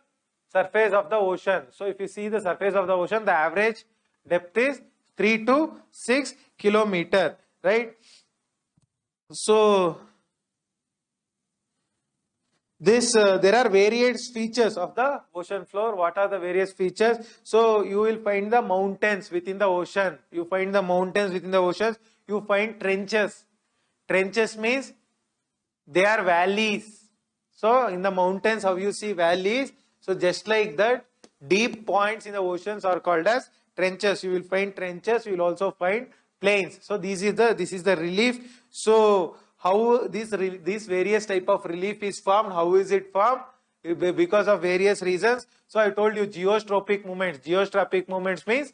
surface of the ocean. So if you see the surface of the ocean, the average depth is 3 to 6 kilometer, right? So this there are various features of the ocean floor. What are the various features? So you will find the mountains within the ocean. You find the mountains within the oceans. You find trenches. Trenches means they are valleys. So in the mountains, how you see valleys? So just like that, deep points in the oceans are called as trenches. You will find trenches. You will also find plains. So this is the relief. So how this various type of relief is formed? How is it formed? Because of various reasons. So I told you geostrophic movements. Geostrophic movements means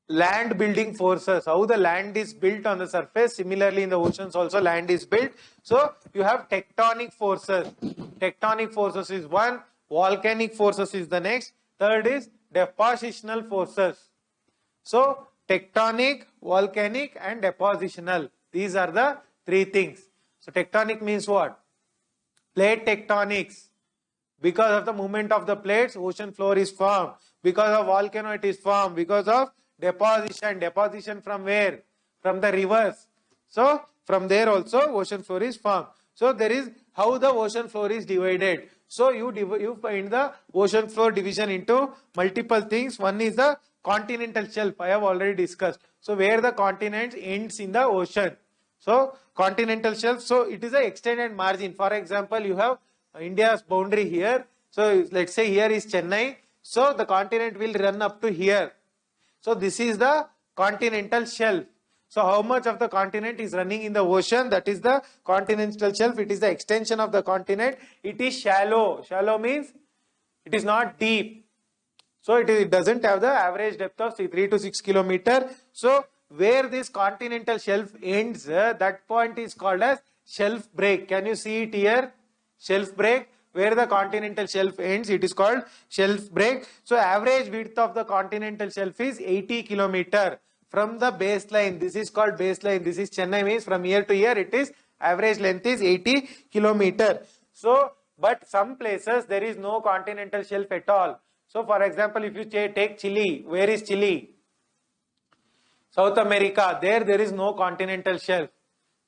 land building forces. How the land is built on the surface. Similarly, in the oceans also land is built. So you have tectonic forces. Tectonic forces is one. Volcanic forces is the next. Third is depositional forces. So tectonic, volcanic and depositional. These are the three things. So tectonic means what? Plate tectonics. Because of the movement of the plates, ocean floor is formed. Because of volcano, it is formed. Because of deposition. Deposition from where? From the rivers. So from there also ocean floor is formed. So there is how the ocean floor is divided. So you find the ocean floor division into multiple things. One is the continental shelf. I have already discussed. So where the continent ends in the ocean. So continental shelf. So it is a extended margin. For example, you have India's boundary here. So let's say here is Chennai. So the continent will run up to here. So this is the continental shelf. So how much of the continent is running in the ocean? That is the continental shelf. It is the extension of the continent. It is shallow. Shallow means it is not deep. So it doesn't have the average depth of 3 to 6 kilometer. So where this continental shelf ends, that point is called as shelf break. Can you see it here? Shelf break. Where the continental shelf ends, it is called shelf break. So average width of the continental shelf is 80 kilometer from the baseline. This is called baseline. This is Chennai, means from here to here it is average length is 80 kilometer. So but some places there is no continental shelf at all. So for example, if you take Chile, where is Chile? South America. There is no continental shelf.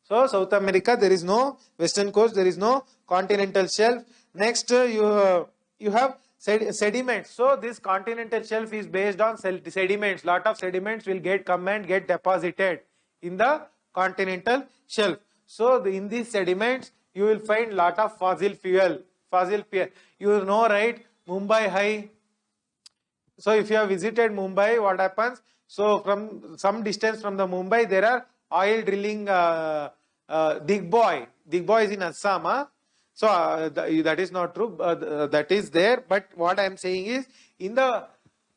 So South America, there is no western coast, there is no continental shelf. Next, you have sediments. So this continental shelf is based on sediments. Lot of sediments will come and get deposited in the continental shelf. So in these sediments, you will find lot of fossil fuel. You know, right? Mumbai High. So if you have visited Mumbai, what happens? So from some distance from the Mumbai, there are oil drilling. Digboy is in Assam. Huh? So that is not true. That is there. But what I am saying is, in the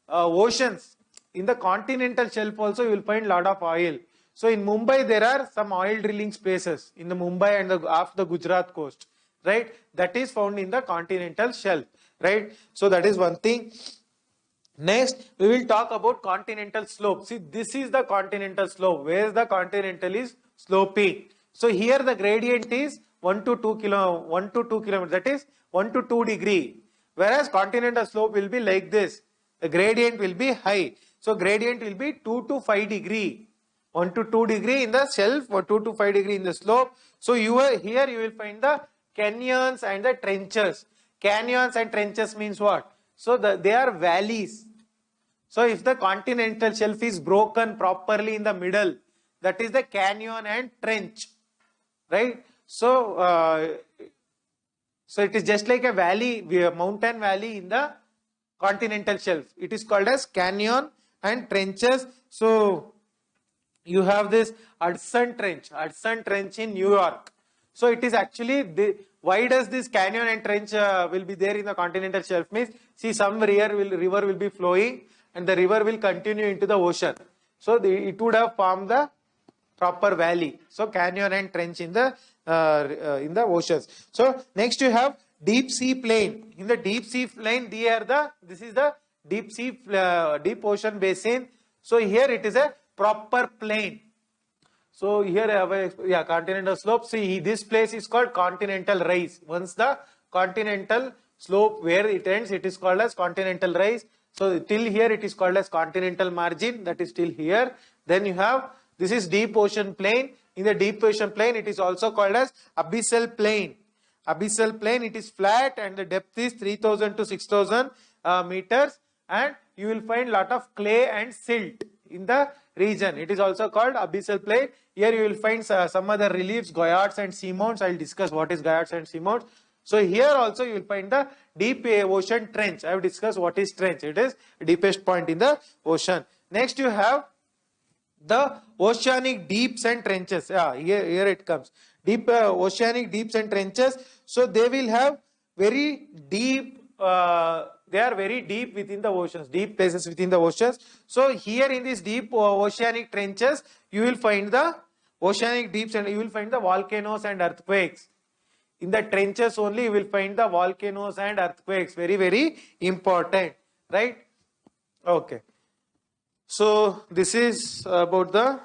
oceans, in the continental shelf also, you will find lot of oil. So in Mumbai, there are some oil drilling spaces in the Mumbai and off the Gujarat coast, right? That is found in the continental shelf, right? So that is one thing. Next, we will talk about continental slope. See, this is the continental slope, where the continental is sloping. So here the gradient is 1 to 2 kilometers, that is 1 to 2 degree. Whereas continental slope will be like this. The gradient will be high. So gradient will be 2 to 5 degree. 1 to 2 degree in the shelf or 2 to 5 degree in the slope. So here you will find the canyons and the trenches. Canyons and trenches means what? So they are valleys. So if the continental shelf is broken properly in the middle, that is the canyon and trench, right? So it is just like a valley, a mountain valley in the continental shelf. It is called as canyon and trenches. So you have this Hudson Trench in New York. So it is actually why does this canyon and trench will be there in the continental shelf means, see, some river will be flowing and the river will continue into the ocean. So it would have formed the proper valley. So canyon and trench in the oceans. So next you have deep sea plain. In the deep sea plain, this is the deep ocean basin. So here it is a proper plain. So here I have a continental slope. See, this place is called continental rise. Once the continental slope where it ends, it is called as continental rise. So till here it is called as continental margin, that is till here. Then you have, this is deep ocean plain. In the deep ocean plain, it is also called as abyssal plain. Abyssal plain, it is flat and the depth is 3000 to 6000 meters, and you will find lot of clay and silt in the region. It is also called abyssal plain. Here you will find some other reliefs, goyards and seamounts. I will discuss what is goyards and seamounts. So here also you will find the deep ocean trench. I have discussed what is trench. It is deepest point in the ocean. Next you have the oceanic deeps and trenches. Here it comes. Deep oceanic deeps and trenches. So they will have very deep, they are very deep within the oceans, deep places within the oceans. So here in these deep oceanic trenches, you will find the oceanic deeps and you will find the volcanoes and earthquakes. In the trenches only you will find the volcanoes and earthquakes. Very, very important, right? Okay. So this is about the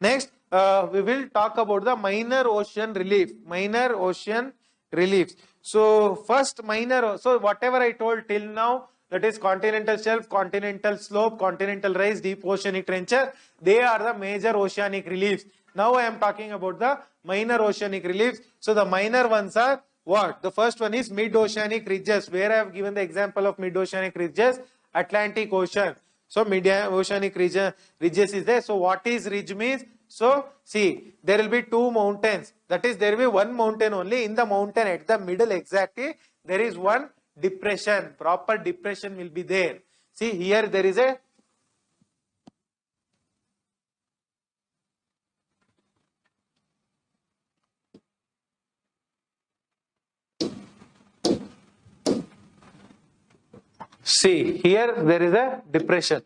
next. We will talk about the minor ocean relief. Minor ocean reliefs. So first minor. So whatever I told till now, that is continental shelf, continental slope, continental rise, deep oceanic trenches. They are the major oceanic reliefs. Now I am talking about the minor oceanic reliefs. So the minor ones are what? The first one is mid-oceanic ridges. Where I have given the example of mid-oceanic ridges, Atlantic Ocean. So mid-oceanic ridges is there. So what is ridge means? So see, there will be two mountains. That is, there will be one mountain only. In the mountain at the middle exactly, there is one depression. Proper depression will be there. See, here there is a see, here there is a depression.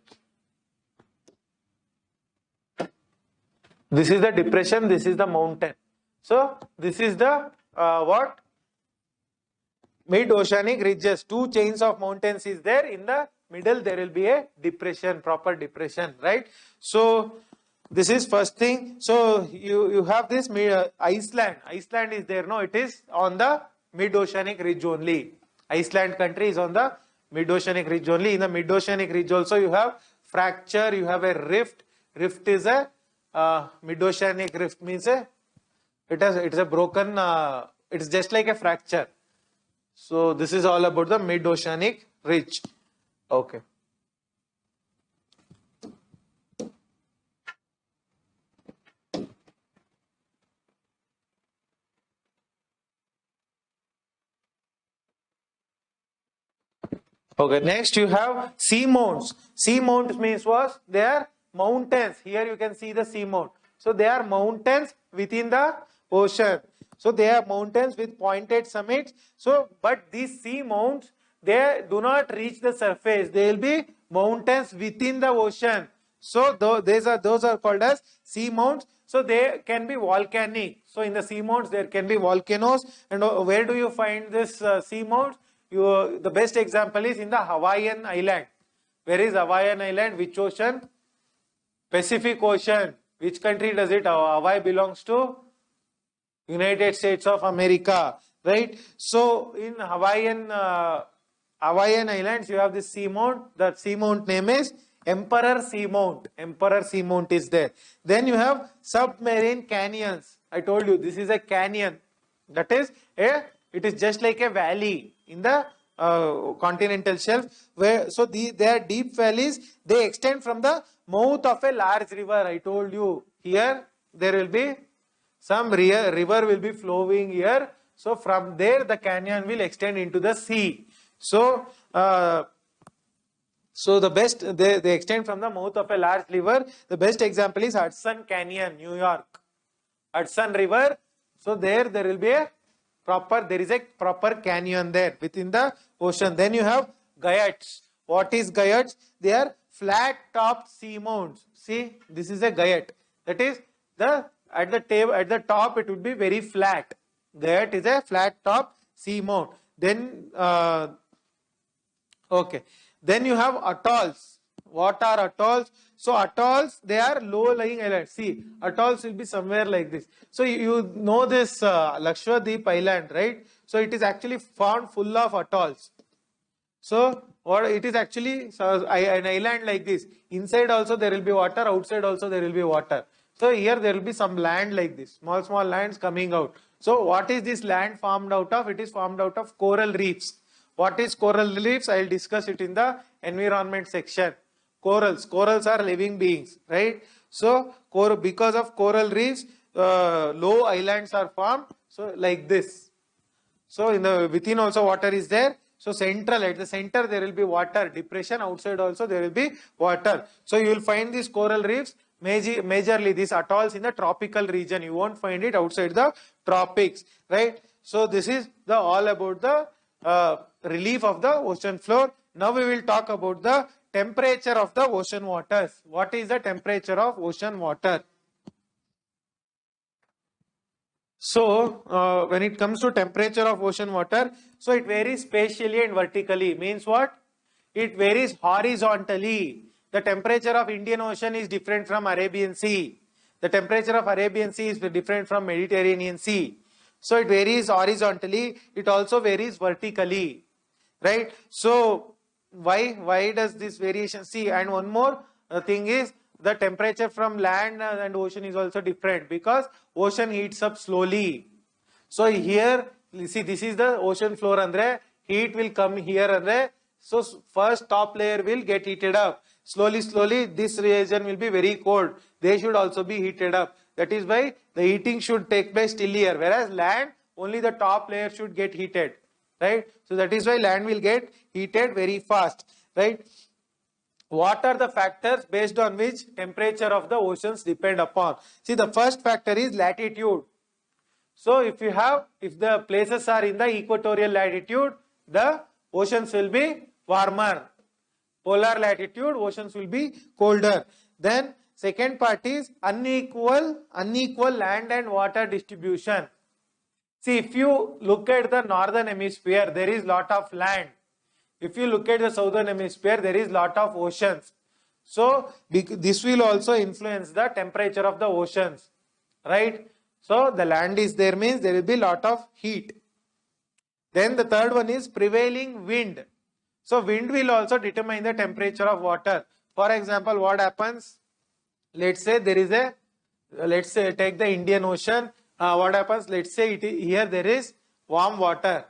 This is the depression, this is the mountain. So this is the what? Mid-oceanic ridges. Two chains of mountains is there. In the middle there will be a depression, proper depression, right? So this is first thing. So you have this Iceland. Iceland is there, no? It is on the mid-oceanic ridge only. Iceland country is on the mid-oceanic ridge only. In the mid-oceanic ridge also you have fracture, you have a rift. Rift is a mid-oceanic rift means it is a broken, it is just like a fracture. So this is all about the mid-oceanic ridge. Okay. Okay, next you have seamounts. Seamounts means what? They are mountains. Here you can see the seamount. So they are mountains within the ocean. So they are mountains with pointed summits. So, but these seamounts, they do not reach the surface. They will be mountains within the ocean. So those are called as seamounts. So they can be volcanic. So in the seamounts there can be volcanoes. And where do you find this seamounts? The best example is in the Hawaiian Island. Where is Hawaiian Island? Which ocean? Pacific Ocean. Which country does it? Hawaii belongs to United States of America, right? So in Hawaiian Islands, you have this seamount. That seamount name is Emperor Seamount. Emperor Seamount is there. Then you have submarine canyons. I told you this is a canyon. That is it is just like a valley in the continental shelf. Where so they are deep valleys. They extend from the mouth of a large river. I told you here there will be some river will be flowing here. So from there the canyon will extend into the sea. So So the best, they extend from the mouth of a large river. The best example is Hudson Canyon, New York. Hudson River. So there will be a there is a proper canyon there within the ocean. Then you have guyats. What is guyats? They are flat topped seamounts. See, this is a guyat. That is at the top it would be very flat. Guyat is a flat top seamount. Then okay. Then you have atolls. What are atolls? So atolls, they are low-lying islands. See, atolls will be somewhere like this. So you know this Lakshadweep island, right? So it is actually found full of atolls. So or it is actually an island like this. Inside also there will be water, outside also there will be water. So here there will be some land like this, small lands coming out. So what is this land formed out of? It is formed out of coral reefs. What is coral reefs? I will discuss it in the environment section. Corals are living beings, right? So because of coral reefs, low islands are formed. So like this. So within also water is there. So at the center there will be water depression. Outside also there will be water. So you will find these coral reefs majorly these atolls in the tropical region. You won't find it outside the tropics, right? So this is all about the relief of the ocean floor. Now we will talk about the temperature of the ocean waters. What is the temperature of ocean water? So when it comes to temperature of ocean water, so it varies spatially and vertically. Means what? It varies horizontally. The temperature of Indian Ocean is different from Arabian Sea. The temperature of Arabian Sea is different from Mediterranean Sea. So it varies horizontally. It also varies vertically, right? So why does this variation? See, and one more thing is the temperature from land and ocean is also different because ocean heats up slowly. So here, see, this is the ocean floor andre. Heat will come here andre. So first top layer will get heated up. Slowly, this region will be very cold. They should also be heated up. That is why the heating should take place till here. Whereas land, only the top layer should get heated. Right? So that is why land will get heated very fast. Right? What are the factors based on which temperature of the oceans depend upon? See, the first factor is latitude. So if the places are in the equatorial latitude, the oceans will be warmer. Polar latitude, oceans will be colder. Then second part is unequal land and water distribution. See, if you look at the northern hemisphere, there is lot of land. If you look at the southern hemisphere, there is lot of oceans. So this will also influence the temperature of the oceans, right? So the land is there means there will be lot of heat. Then the third one is prevailing wind. So wind will also determine the temperature of water. For example, what happens? Let's say there is let's say take the Indian Ocean. What happens? Let's say here there is warm water,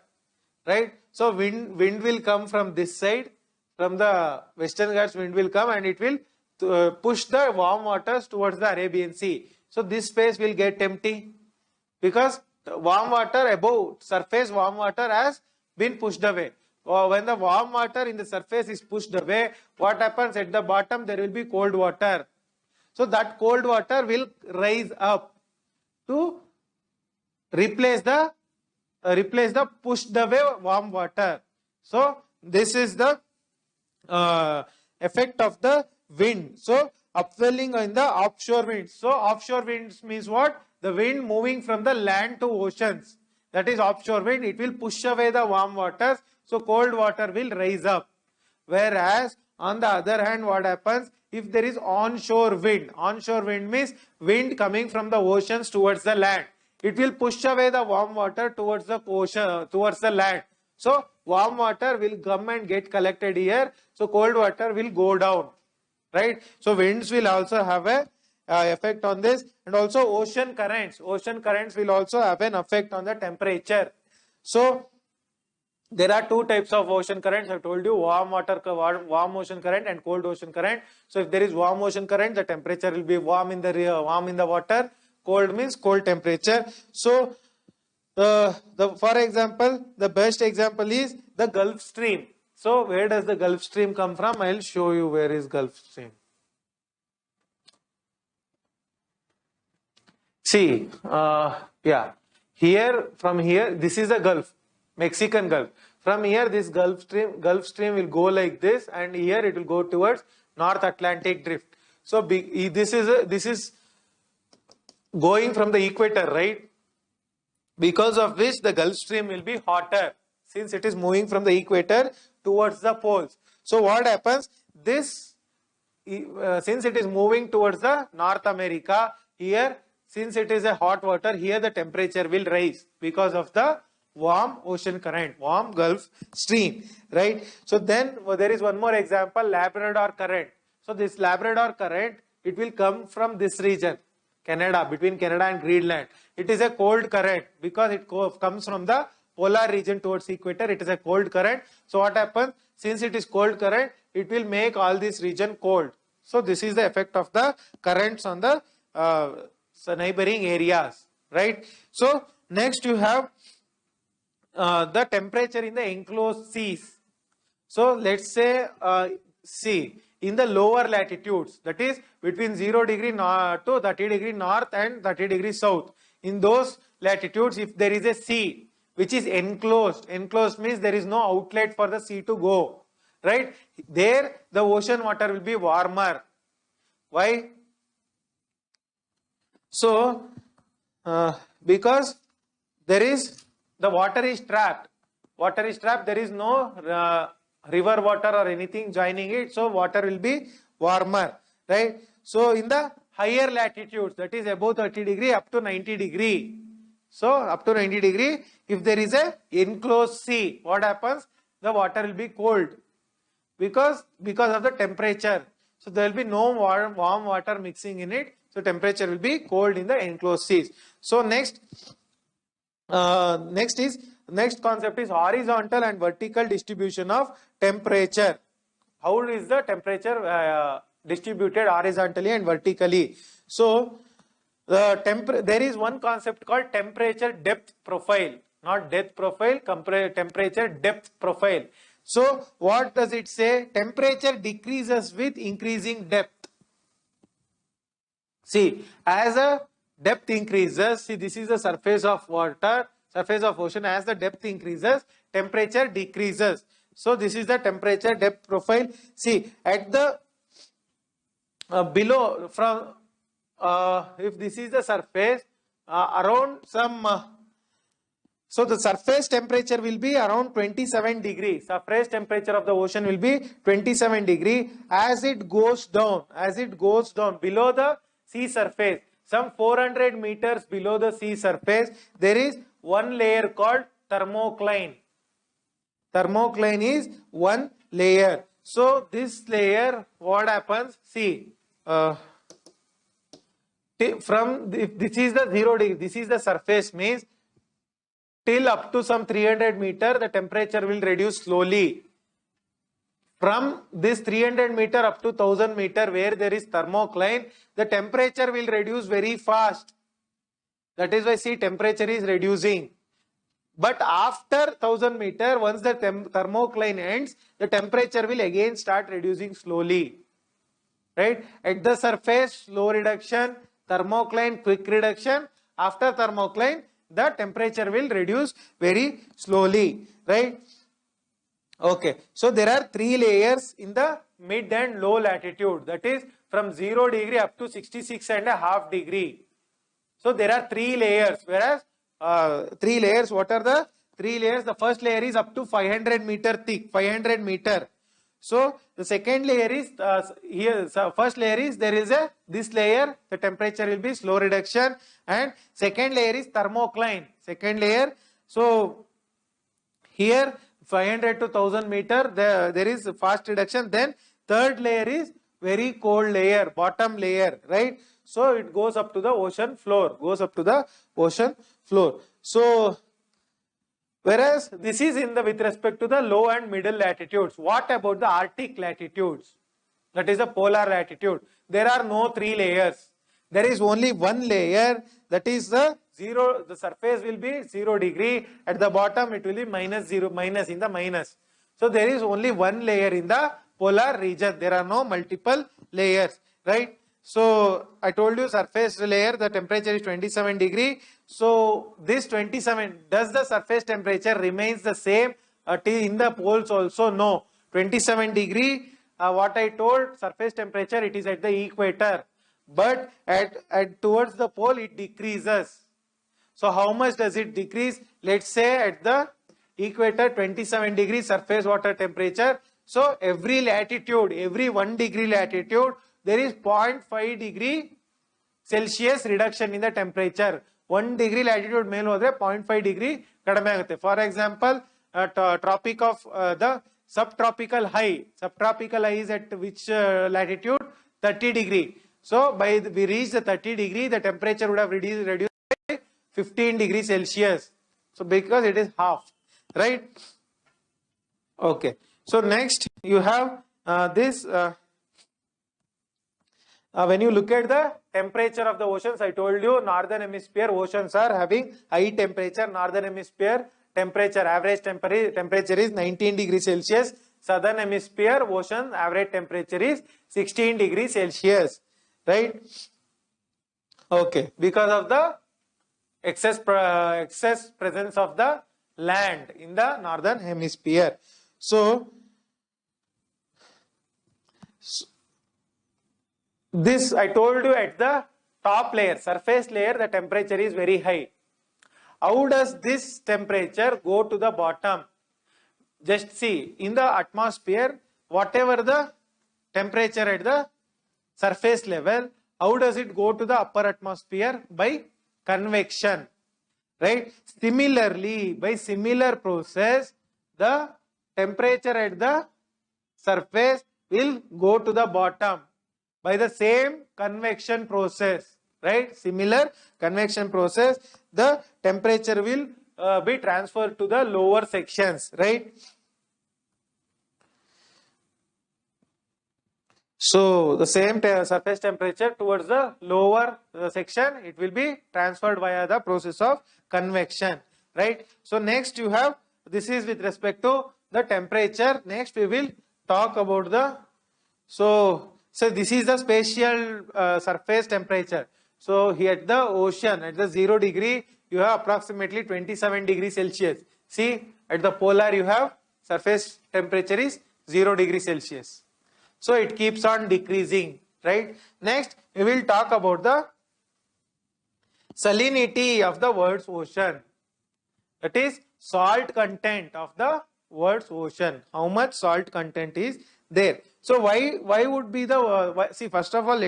right? So wind will come from this side, from the Western Ghats wind will come and it will push the warm waters towards the Arabian Sea. So this space will get empty because warm water above surface warm water has been pushed away. When the warm water in the surface is pushed away, what happens at the bottom? There will be cold water. So that cold water will rise up to replace the pushed away warm water. So this is the effect of the wind. So upwelling in the offshore winds. So offshore winds means what? The wind moving from the land to oceans. That is offshore wind. It will push away the warm waters. So cold water will rise up. Whereas on the other hand, what happens? If there is onshore wind means wind coming from the oceans towards the land. It will push away the warm water towards the ocean, towards the land. So warm water will come and get collected here. So cold water will go down, right? So winds will also have a effect on this, and also ocean currents. Ocean currents will also have an effect on the temperature. So there are two types of ocean currents. I told you warm ocean current and cold ocean current. So if there is warm ocean current, the temperature will be warm in the water. Cold means cold temperature. So for example, the best example is the Gulf Stream. So where does the Gulf Stream come from? I'll show you where is Gulf Stream. See, yeah, here, from here, this is a Gulf, Mexican Gulf. From here, this Gulf Stream will go like this, and here it will go towards North Atlantic Drift. So this is going from the equator, right? Because of which the Gulf Stream will be hotter, since it is moving from the equator towards the poles. So what happens? This, since it is moving towards the North America, here, since it is a hot water, here the temperature will rise because of the warm ocean current, warm Gulf Stream, right? So then there is one more example, Labrador current. So this Labrador current, it will come from this region, Canada, between Canada and Greenland. It is a cold current because it comes from the polar region towards equator. It is a cold current. So what happens? Since it is cold current, it will make all this region cold. So this is the effect of the currents on the neighboring areas, right? So next you have the temperature in the enclosed seas. So let's say, see, in the lower latitudes, that is between 0 degree to 30 degree north and 30 degree south, in those latitudes, if there is a sea which is enclosed means there is no outlet for the sea to go, right? There the ocean water will be warmer. Why? So because the water is trapped, there is no river water or anything joining it, so water will be warmer, right? So in the higher latitudes, that is above 30 degree up to 90 degree, so up to 90 degree, if there is a enclosed sea, what happens? The water will be cold because of the temperature. So there will be no warm water mixing in it, so temperature will be cold in the enclosed seas. So next concept is horizontal and vertical distribution of temperature. How is the temperature distributed horizontally and vertically? So there is one concept called temperature depth profile, not depth profile, temperature depth profile. So what does it say? Temperature decreases with increasing depth. See, as a depth increases, see, this is the surface of water, surface of ocean. As the depth increases, temperature decreases. So this is the temperature depth profile. See, at the below, from if this is the surface, around some so the surface temperature will be around 27 degrees. Surface temperature of the ocean will be 27 degrees. As it goes down below the sea surface, some 400 meters below the sea surface, there is one layer called thermocline. Thermocline is one layer. So this layer, what happens? See, if this is the 0 degree, this is the surface, means till up to some 300 meter, the temperature will reduce slowly. From this 300 meter up to 1000 meter, where there is thermocline, the temperature will reduce very fast. That is why, see, temperature is reducing. But after 1000 meter, once the thermocline ends, the temperature will again start reducing slowly. Right? At the surface, slow reduction, thermocline, quick reduction. After thermocline, the temperature will reduce very slowly. Right? Okay. So there are 3 layers in the mid and low latitude. That is from 0 degree up to 66.5 degree. So there are 3 layers. Whereas 3 layers, what are the 3 layers? The first layer is up to 500 meter thick, 500 meter. So the second layer is here. So first layer is this layer, the temperature will be slow reduction, and second layer is thermocline. Second layer. So here 500 to 1000 meter, there is fast reduction. Then third layer is very cold layer, bottom layer, right? So it goes up to the ocean floor, So whereas this is with respect to the low and middle latitudes. What about the Arctic latitudes? That is the polar latitude. There are no 3 layers. There is only one layer, that is the surface will be 0 degree. At the bottom it will be minus in the minus. So there is only one layer in the polar region. There are no multiple layers, right? So I told you surface layer, the temperature is 27 degree. So this 27, does the surface temperature remains the same in the poles also? No. 27 degree, what I told, surface temperature, it is at the equator. But at towards the pole, it decreases. So how much does it decrease? Let's say at the equator, 27 degree surface water temperature. So every latitude, every 1 degree latitude, there is 0.5 degree Celsius reduction in the temperature. 1 degree latitude ಮೇಲೆ ಹೋದ್ರೆ 0.5 degree ಕಡಿಮೆ ಆಗುತ್ತೆ. For example, tropic of the subtropical high. Subtropical high is at which latitude? 30 degree. So by we reach the 30 degree, the temperature would have reduced by 15 degrees Celsius. So because it is half, right? Okay. So next you have this. When you look at the temperature of the oceans, I told you northern hemisphere oceans are having high temperature. Northern hemisphere temperature, average temperature is 19 degrees Celsius. Southern hemisphere ocean average temperature is 16 degrees Celsius, right? Okay, because of the excess presence of the land in the northern hemisphere. So this I told you at the top layer, surface layer, the temperature is very high. How does this temperature go to the bottom? Just see, in the atmosphere, whatever the temperature at the surface level, how does it go to the upper atmosphere? By convection, right? Similarly, by similar process, the temperature at the surface will go to the bottom by the same convection process, right? Similar convection process, the temperature will be transferred to the lower sections, right? So the same surface temperature towards the lower section, it will be transferred via the process of convection, right? So next you have, this is with respect to the temperature. Next we will talk about the, so this is the spatial surface temperature. So here at the ocean, at the 0 degree, you have approximately 27 degrees Celsius. See, at the polar you have surface temperature is 0 degrees Celsius. So it keeps on decreasing, right? Next, we will talk about the salinity of the world's ocean. That is salt content of the world's ocean. How much salt content is there? So why would be the see, first of all,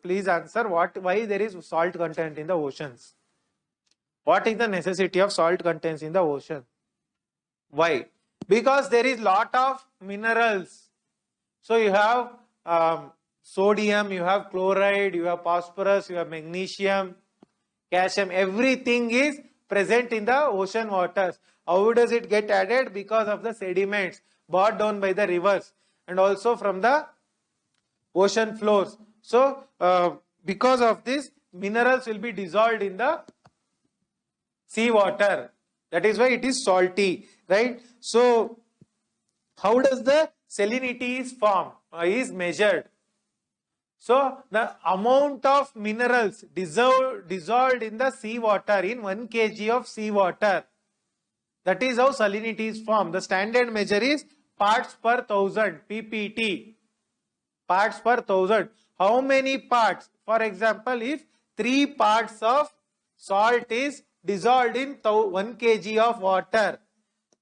please answer why there is salt content in the oceans. What is the necessity of salt contents in the ocean? Why? Because there is lot of minerals. So you have sodium, you have chloride, you have phosphorus, you have magnesium, calcium. Everything is present in the ocean waters. How does it get added? Because of the sediments brought down by the rivers and also from the ocean floors. So because of this, minerals will be dissolved in the sea water. That is why it is salty, right? So how does the salinity is formed, is measured? So the amount of minerals dissolved in the sea water, in 1 kg of sea water, that is how salinity is formed. The standard measure is parts per thousand, PPT, parts per thousand. How many parts? For example, if 3 parts of salt is dissolved in 1 kg of water,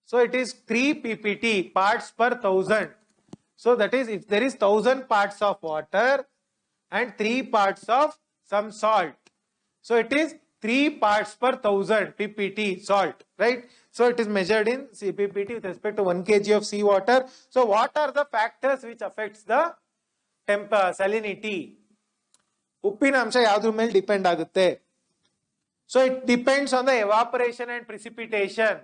so it is 3 PPT, parts per thousand. So that is, if there is 1000 parts of water and 3 parts of some salt, so it is 3 parts per thousand PPT salt, right? So it is measured in PPT with respect to 1 kg of seawater. So what are the factors which affects the salinity? Uppinamsha yadru mele depend agutte. So it depends on the evaporation and precipitation.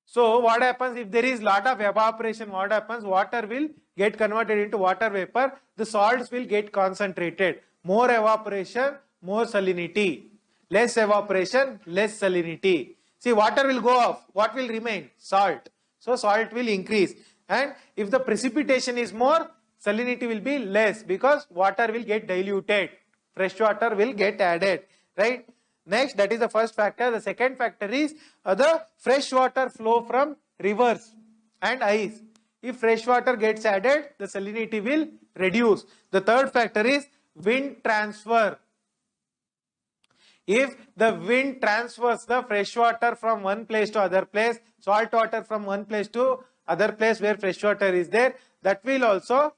So what happens if there is lot of evaporation? What happens? Water will get converted into water vapor. The salts will get concentrated. More evaporation, more salinity. Less evaporation, less salinity. See, water will go off. What will remain? Salt. So salt will increase. And if the precipitation is more, salinity will be less because water will get diluted. Fresh water will get added, right? Next, that is the first factor. The second factor is the fresh water flow from rivers and ice. If fresh water gets added, the salinity will reduce. The third factor is wind transfer. If the wind transfers the fresh water from one place to other place, salt water from one place to other place where fresh water is there, that will also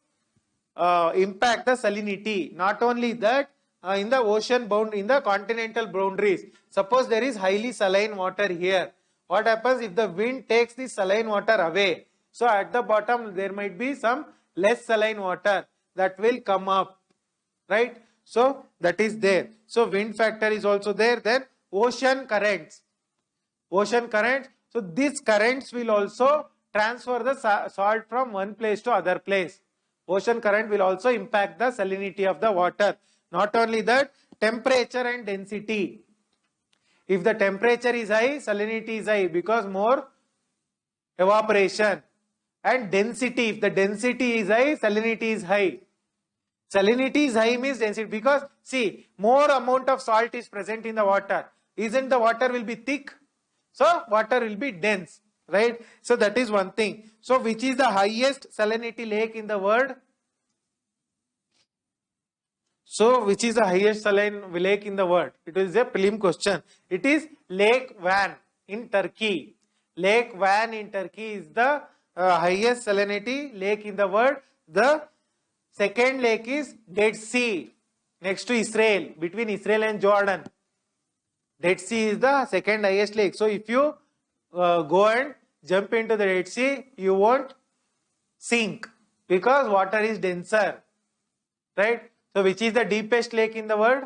impact the salinity. Not only that, in the ocean bound, in the continental boundaries, suppose there is highly saline water here. What happens if the wind takes the saline water away? So at the bottom there might be some less saline water that will come up, right? So that is there. So wind factor is also there. Then ocean currents. Ocean currents. So these currents will also transfer the salt from one place to other place. Ocean current will also impact the salinity of the water. Not only that, temperature and density. If the temperature is high, salinity is high because more evaporation. And density, if the density is high, salinity is high. Salinity is high means density, because see, more amount of salt is present in the water. Isn't the water will be thick? So water will be dense, right? So that is one thing. So which is the highest salinity lake in the world? So which is the highest saline lake in the world? It is a prelim question. It is Lake Van in Turkey. Lake Van in Turkey is the highest salinity lake in the world. The second lake is Dead Sea, next to Israel, between Israel and Jordan. Dead Sea is the second highest lake. So if you go and jump into the Dead Sea, you won't sink because water is denser, right? So which is the deepest lake in the world?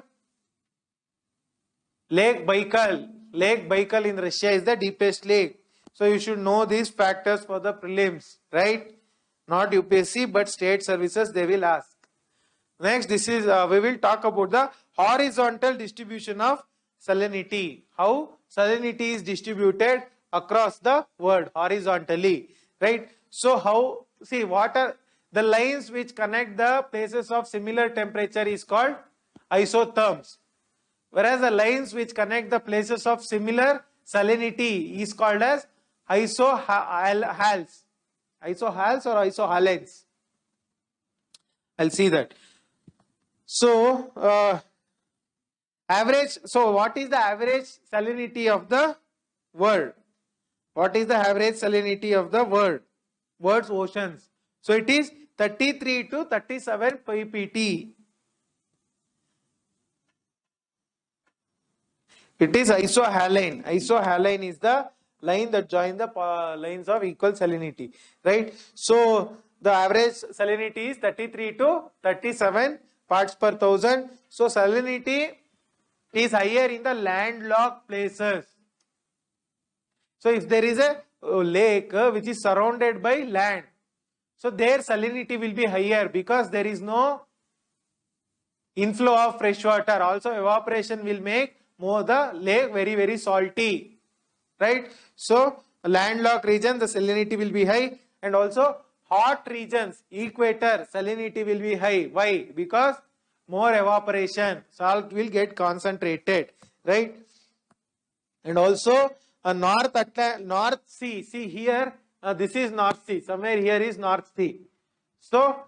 Lake Baikal. Lake Baikal in Russia is the deepest lake. So you should know these factors for the prelims, right? Not UPSC, but state services they will ask. Next, this is we will talk about the horizontal distribution of salinity. How salinity is distributed across the world horizontally, right? So how, see, water, the lines which connect the places of similar temperature is called isotherms, whereas the lines which connect the places of similar salinity is called as isohals. Isohals or isohalanes? I'll see that. So average. So what is the average salinity of the world? What is the average salinity of the world? World's oceans. So it is 33 to 37 ppt. It is isohalane. Isohalane is the line that join the lines of equal salinity, right? So the average salinity is 33 to 37 parts per thousand. So salinity is higher in the landlocked places. So if there is a lake which is surrounded by land, so their salinity will be higher because there is no inflow of fresh water. Also evaporation will make more the lake very, very salty, right? So landlocked region, the salinity will be high, and also hot regions, equator, salinity will be high. Why? Because more evaporation, salt will get concentrated, right? And also North Sea, see here, this is North Sea, somewhere here is North Sea. So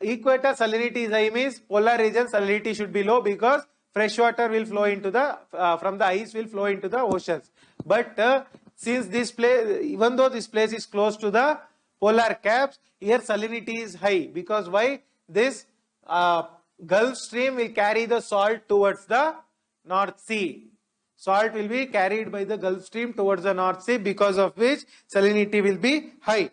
equator salinity is high means polar region salinity should be low because fresh water will flow into the, from the ice will flow into the oceans. But since this place, even though this place is close to the polar caps, here salinity is high because why? This Gulf Stream will carry the salt towards the North Sea. Salt will be carried by the Gulf Stream towards the North Sea, because of which salinity will be high.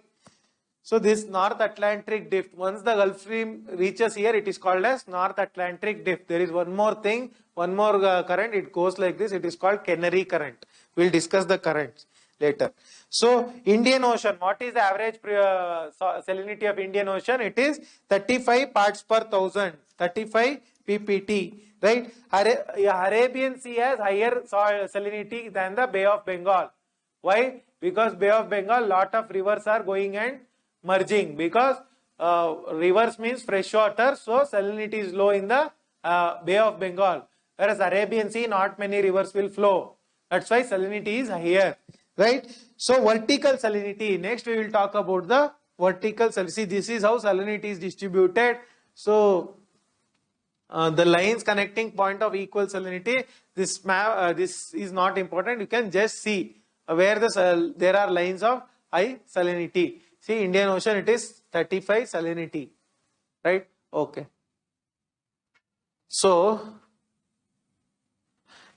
So this North Atlantic drift, once the Gulf Stream reaches here, it is called as North Atlantic drift. There is one more thing, one more current, it goes like this, it is called Canary current. We will discuss the currents later. So Indian Ocean, what is the average salinity of Indian Ocean? It is 35 parts per thousand, 35 ppt, right? Arabian Sea has higher salinity than the Bay of Bengal. Why? Because Bay of Bengal, lot of rivers are going and merging, because rivers means fresh water, so salinity is low in the Bay of Bengal. Whereas Arabian Sea, not many rivers will flow. That's why salinity is higher, right? So vertical salinity. Next we will talk about the vertical salinity. See, this is how salinity is distributed. So the lines connecting point of equal salinity. This is not important. You can just see where there are lines of high salinity. See, Indian Ocean, it is 35 salinity, right? Okay. So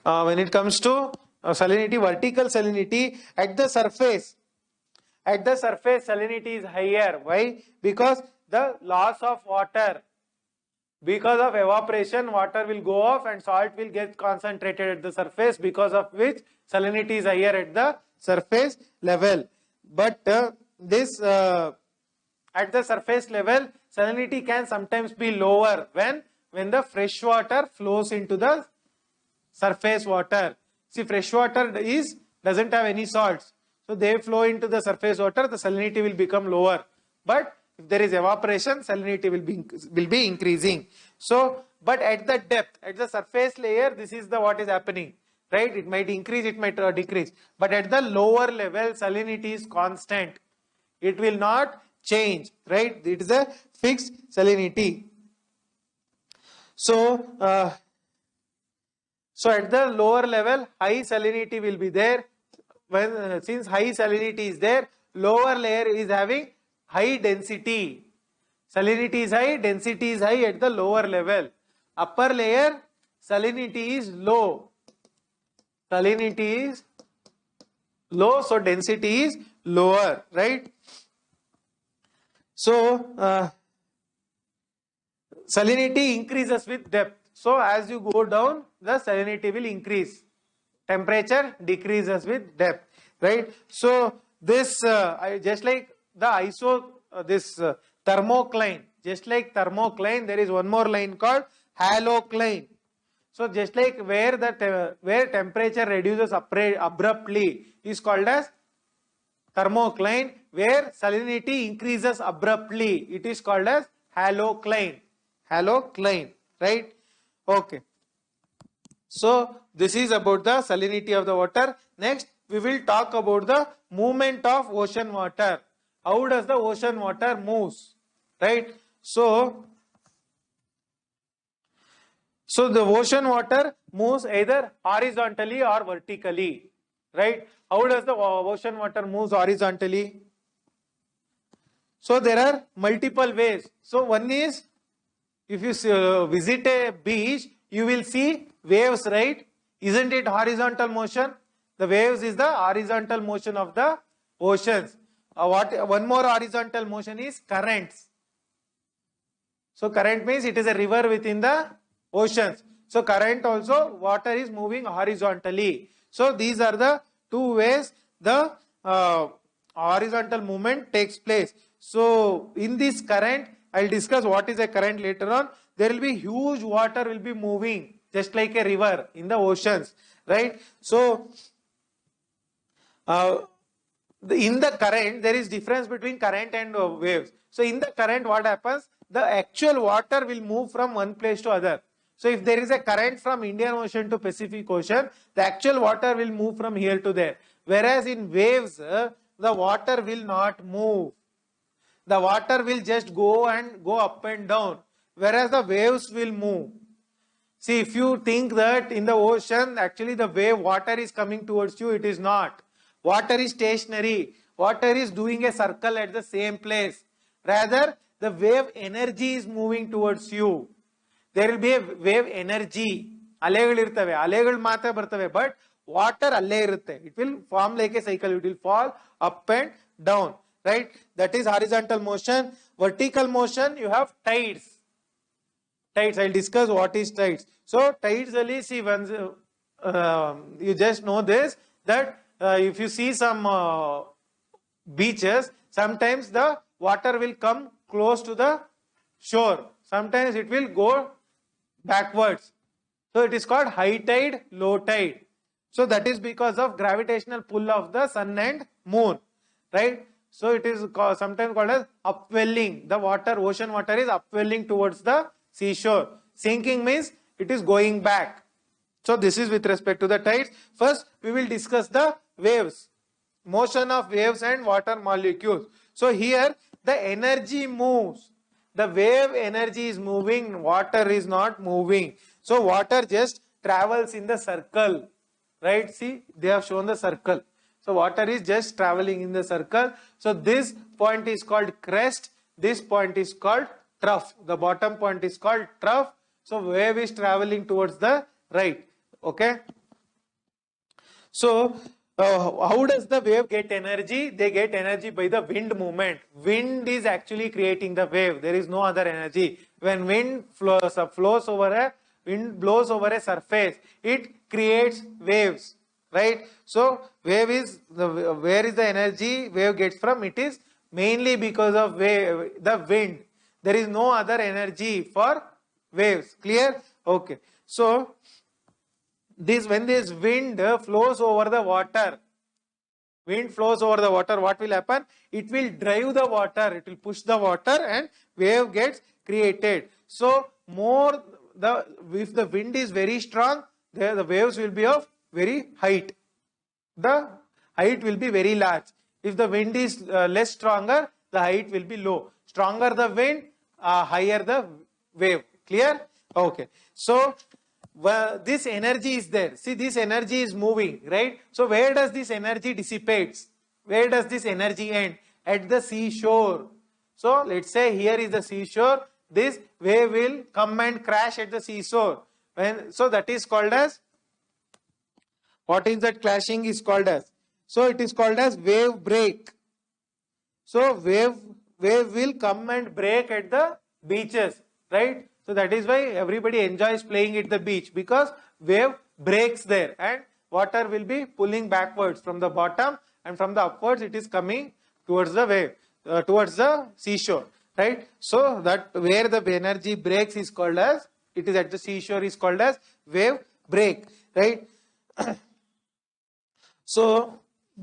when it comes to salinity, vertical salinity, at the surface salinity is higher. Why? Because the loss of water, because of evaporation, water will go off and salt will get concentrated at the surface, because of which salinity is higher at the surface level. But at the surface level, salinity can sometimes be lower when the fresh water flows into the surface water. See, fresh water doesn't have any salts, so they flow into the surface water, the salinity will become lower. But if there is evaporation, salinity will be increasing. So, but at the depth, at the surface layer, this is what is happening, right? It might increase, it might decrease. But at the lower level, salinity is constant. It will not change, right? It is a fixed salinity. So, at the lower level, high salinity will be there. Since high salinity is there, lower layer is having high density. Salinity is high, density is high at the lower level. Upper layer, salinity is low. Salinity is low, so density is lower, right? So, salinity increases with depth. So, as you go down, the salinity will increase. Temperature decreases with depth, right? So, this just like the thermocline, just like thermocline, there is one more line called halocline. So, just like where temperature reduces abruptly is called as thermocline, where salinity increases abruptly, it is called as halocline. Halocline, right? Okay. So, this is about the salinity of the water. Next, we will talk about the movement of ocean water. How does the ocean water moves, right? So the ocean water moves either horizontally or vertically, right? How does the ocean water moves horizontally? So there are multiple ways. So one is, if you visit a beach, you will see waves, right? Isn't it horizontal motion? The waves is the horizontal motion of the oceans. One more horizontal motion is currents. So current means it is a river within the oceans. So current also, water is moving horizontally. So these are the two ways the horizontal movement takes place. So in this current, I will discuss what is a current later on. There will be huge water will be moving just like a river in the oceans, right? So in the current, there is difference between current and waves. So in the current, what happens? The actual water will move from one place to other. So if there is a current from Indian Ocean to Pacific Ocean, the actual water will move from here to there. Whereas in waves, the water will not move. The water will just go up and down. Whereas the waves will move. See, if you think that in the ocean, actually the wave water is coming towards you, it is not. Water is stationary. Water is doing a circle at the same place. Rather, the wave energy is moving towards you. There will be a wave energy. Alegal mata bartave, but water alle irutte. It will form like a cycle. It will fall up and down, right? That is horizontal motion. Vertical motion, you have tides. Tides, I will discuss what is tides. So, tides, see, once you just know this, that if you see some beaches, sometimes the water will come close to the shore. Sometimes it will go backwards. So it is called high tide, low tide. So that is because of gravitational pull of the sun and moon, right? So it is sometimes called as upwelling. The water, ocean water is upwelling towards the seashore. Sinking means it is going back. So this is with respect to the tides. First, we will discuss the waves, motion of waves and water molecules. So here the energy moves. The wave energy is moving, water is not moving. So water just travels in the circle, right? See, they have shown the circle. So water is just traveling in the circle. So this point is called crest. This point is called trough. The bottom point is called trough. So wave is traveling towards the right. Okay. So how does the wave get energy? They get energy by the wind movement. Wind is actually creating the wave. There is no other energy. When wind blows over a surface, it creates waves, right? So wave is where is the energy wave gets from? It is mainly because of the wind. There is no other energy for waves. Clear? Okay. So when this wind flows over the water, what will happen? It will drive the water, it will push the water and wave gets created. So if the wind is very strong, the waves will be of very height. The height will be very large. If the wind is less stronger, the height will be low. Stronger the wind, higher the wave. Clear? Okay. So this energy is there. See, this energy is moving, right? So where does this energy dissipates? Where does this energy end? At the seashore. So let's say here is the seashore. This wave will come and crash at the seashore. So that is called as, what is that clashing is called as? So it is called as wave break. So wave will come and break at the beaches, right? So that is why everybody enjoys playing at the beach, because wave breaks there and water will be pulling backwards from the bottom, and from the upwards it is coming towards the wave, towards the seashore, right? So that where the energy breaks is called as, it is at the seashore, is called as wave break, right? So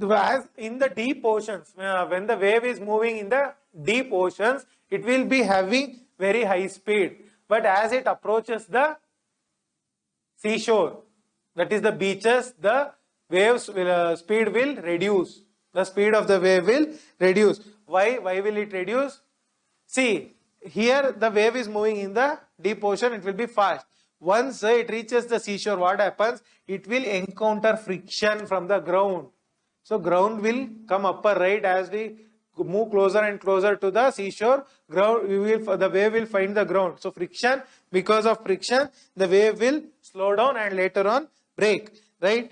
as in the deep oceans, when the wave is moving in the deep oceans, it will be having very high speed. But as it approaches the seashore, that is the beaches, the waves speed will reduce. The speed of the wave will reduce. Why will it reduce? See, here the wave is moving in the deep ocean, it will be fast. Once it reaches the seashore, what happens? It will encounter friction from the ground. So ground will come upper, right? As we move closer and closer to the seashore, the wave will find the ground. So friction, because of friction, the wave will slow down and later on break, right?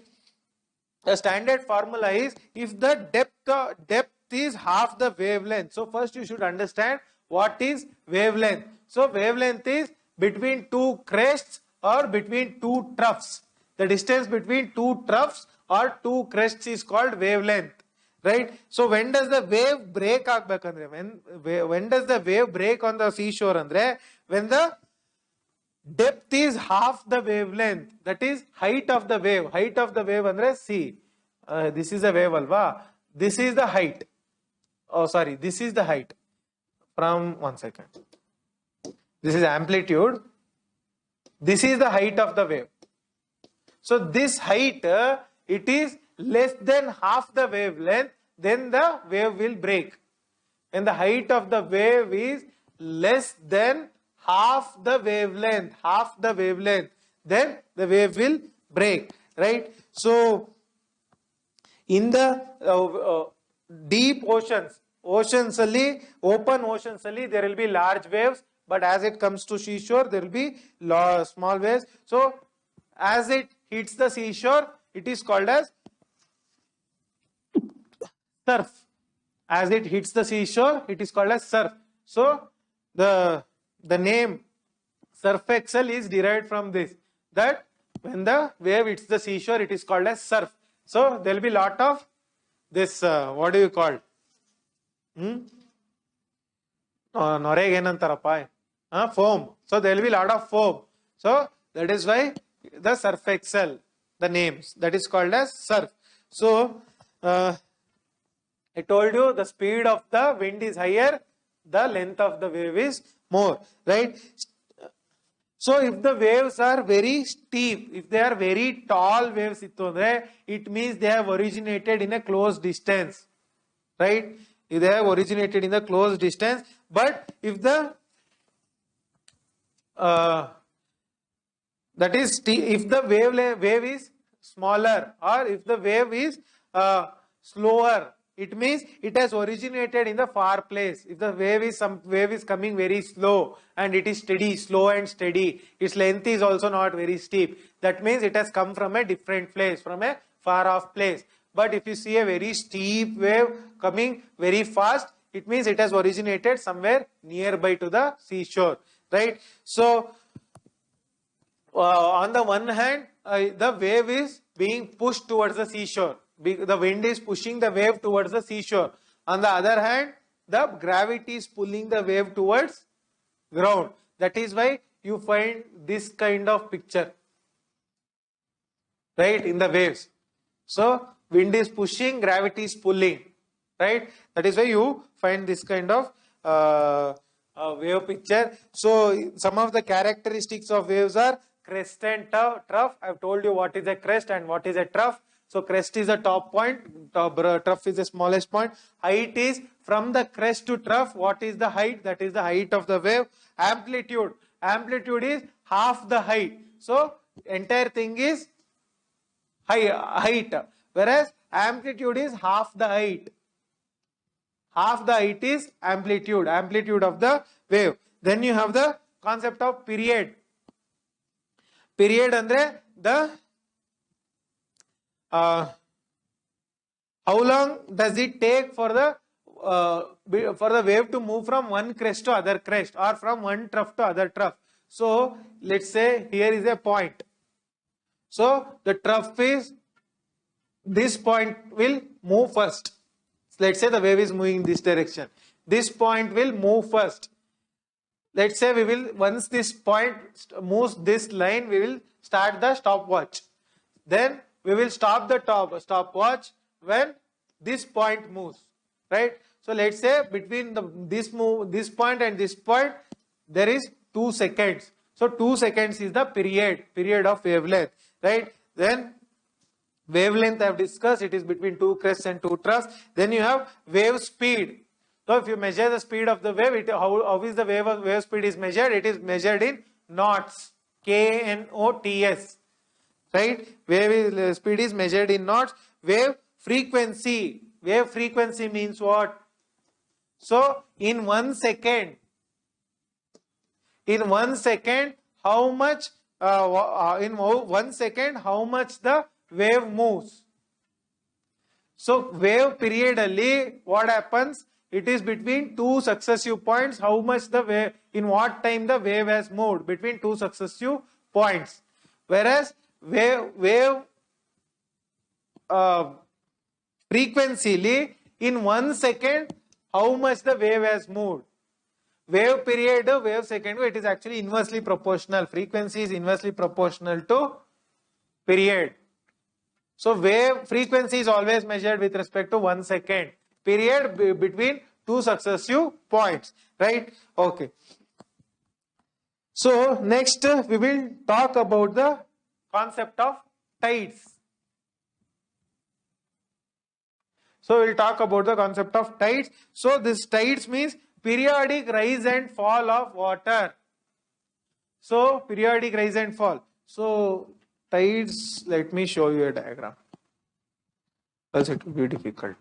The standard formula is, if the depth is half the wavelength. So first you should understand what is wavelength. So wavelength is between two crests or between two troughs. The distance between two troughs or two crests is called wavelength. Right? So when does the wave break? When does the wave break on the seashore? When the depth is half the wavelength, that is height of the wave. Height of the wave see, this is a wave alva. This is the height. Oh sorry, this is the height. From 1 second. This is amplitude. This is the height of the wave. So this height, it is less than half the wavelength, then the wave will break. When the height of the wave is less than half the wavelength, then the wave will break, right? So in the deep oceans, open oceans, there will be large waves, but as it comes to seashore, there will be small waves. So as it hits the seashore, it is called as surf. As it hits the seashore, it is called as surf. So the name surf excel is derived from this, that when the wave hits the seashore, it is called as surf. So there will be lot of this, what do you call? Foam. So there will be lot of foam. So that is why the surf excel. the names. That is called as surf. So I told you the speed of the wind is higher, the length of the wave is more, right? So if the waves are very steep, if they are very tall waves, it means they have originated in a close distance, right? If they have originated in the close distance, but if the that is if the wave is smaller, or if the wave is slower, it means it has originated in the far place. If the wave is coming very slow and it is steady, slow and steady, its length is also not very steep, that means it has come from a different place, from a far off place. But if you see a very steep wave coming very fast, it means it has originated somewhere nearby to the seashore, right? So on the one hand, the wave is being pushed towards the seashore. The wind is pushing the wave towards the seashore. On the other hand, the gravity is pulling the wave towards ground. That is why you find this kind of picture, right, in the waves. So wind is pushing, gravity is pulling, right? That is why you find this kind of wave picture. So some of the characteristics of waves are crest and trough. I have told you what is a crest and what is a trough. So crest is the top point, trough is the smallest point. Height is from the crest to trough. What is the height? That is the height of the wave. Amplitude. Amplitude is half the height. So entire thing is height. Whereas amplitude is half the height. Half the height is amplitude. Amplitude of the wave. Then you have the concept of period. Period andre the how long does it take for the wave to move from one crest to other crest, or from one trough to other trough. So let's say here is a point. So the trough is, this point will move first. Let's say the wave is moving in this direction. This point will move first. Let's say we will, once this point moves this line, we will start the stopwatch. Then we will stop the stopwatch when this point moves, right? So let's say between this point and this point, there is 2 seconds. So 2 seconds is the period of wavelength, right? Then wavelength I have discussed, it is between 2 crests and 2 troughs. Then you have wave speed. So if you measure the speed of the wave, how is the wave speed is measured? It is measured in knots, Knots, right? Wave speed is measured in knots. Wave frequency means what? So in 1 second, how much in 1 second how much the wave moves? So wave periodally, what happens? It is between 2 successive points. How much the wave, in what time the wave has moved between 2 successive points. Whereas wave frequency, in 1 second, how much the wave has moved. Wave period, wave second, it is actually inversely proportional. Frequency is inversely proportional to period. So wave frequency is always measured with respect to 1 second. Period between 2 successive points, right? Okay. So next we will talk about the concept of tides. So we'll talk about the concept of tides. So this tides means periodic rise and fall of water. So periodic rise and fall. So tides, let me show you a diagram, else it will be difficult.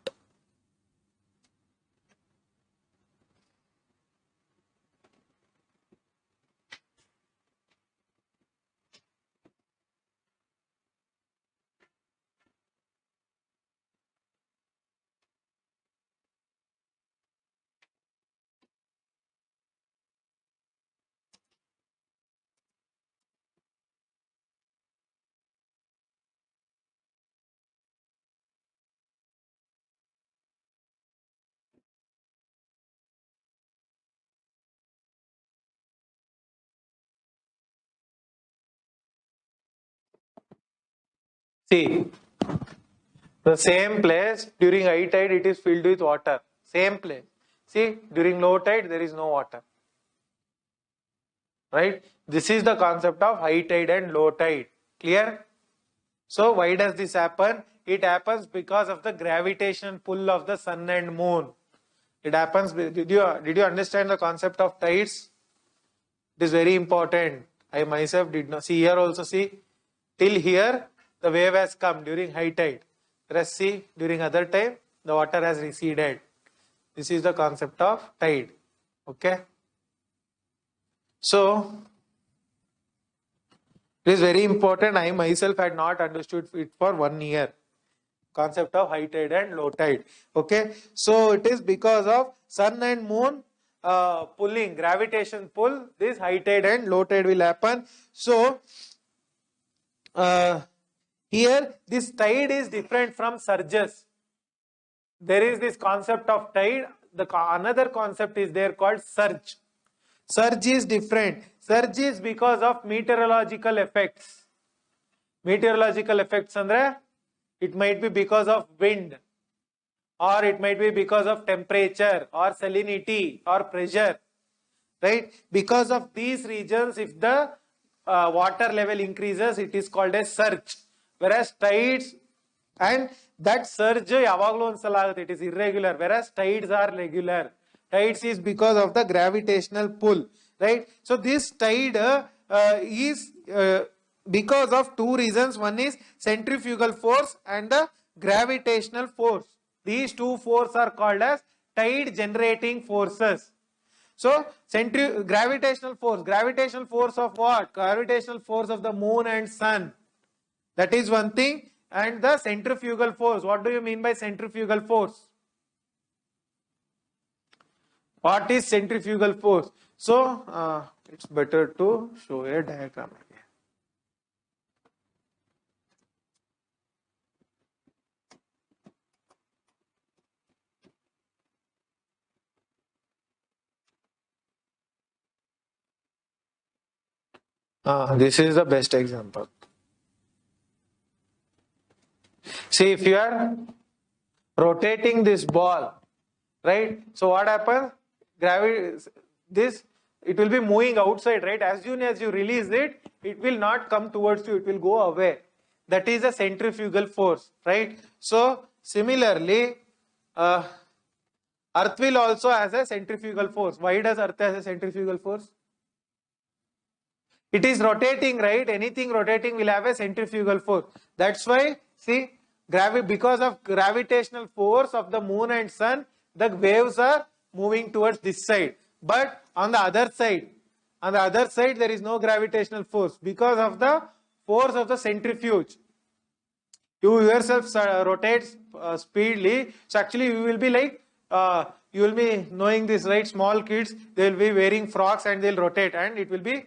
See, the same place during high tide it is filled with water. Same place. See, during low tide there is no water. Right? This is the concept of high tide and low tide. Clear? So why does this happen? It happens because of the gravitational pull of the sun and moon. It happens. Did you understand the concept of tides? It is very important. I myself did not. See here also, see, till here the wave has come during high tide. Whereas see, during other time the water has receded. This is the concept of tide. Okay. So it is very important. I myself had not understood it for 1 year. Concept of high tide and low tide. Okay. So it is because of sun and moon pulling, gravitation pull, this high tide and low tide will happen. So here this tide is different from surges. There is this concept of tide. Another concept is there called surge. Surge is different. Surge is because of meteorological effects. Meteorological effects andre, it might be because of wind, or it might be because of temperature or salinity or pressure, right? Because of these regions, if the water level increases, it is called a surge. Whereas tides, and that surge it is irregular, whereas tides are regular. Tides is because of the gravitational pull, right? So this tide is because of two reasons. One is centrifugal force and the gravitational force. These two forces are called as tide generating forces. So gravitational force of what? Gravitational force of the moon and sun. That is one thing. And the centrifugal force. What do you mean by centrifugal force? What is centrifugal force? So it's better to show a diagram again. This is the best example. See, if you are rotating this ball, right? So what happens? It will be moving outside, right? As soon as you release it, it will not come towards you, it will go away. That is a centrifugal force, right? So similarly, Earth will also has a centrifugal force. Why does Earth has a centrifugal force? It is rotating, right? Anything rotating will have a centrifugal force. That's why, see, because of gravitational force of the moon and sun, the waves are moving towards this side. But on the other side there is no gravitational force because of the force of the centrifuge. You yourself rotate speedily. So actually you will be like, you will be knowing this, right? Small kids, they will be wearing frocks and they will rotate, and it will be,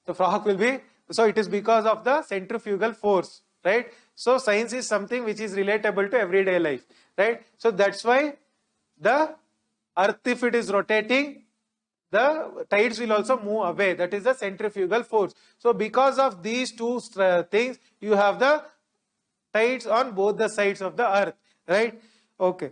the frog will be, so it is because of the centrifugal force, right? So science is something which is relatable to everyday life, right? So that's why the Earth, if it is rotating, the tides will also move away. That is the centrifugal force. So because of these two things, you have the tides on both the sides of the Earth, right? Okay.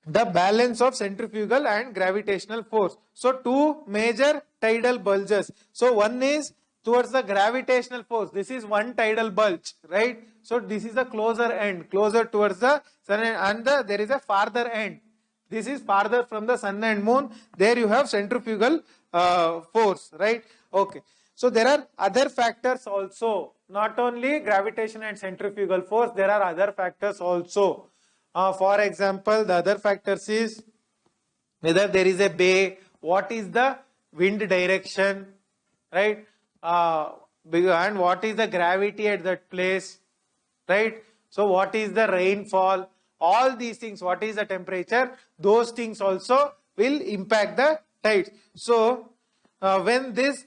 The balance of centrifugal and gravitational force. So two major tidal bulges. So one is towards the gravitational force. This is one tidal bulge, right? So this is a closer end, closer towards the sun, and there is a farther end. This is farther from the sun and moon. There you have centrifugal force, right? Okay. So there are other factors also. Not only gravitation and centrifugal force, there are other factors also. For example, the other factors is whether there is a bay, what is the wind direction, right? And what is the gravity at that place, right? So what is the rainfall? All these things, what is the temperature? Those things also will impact the tides. So when this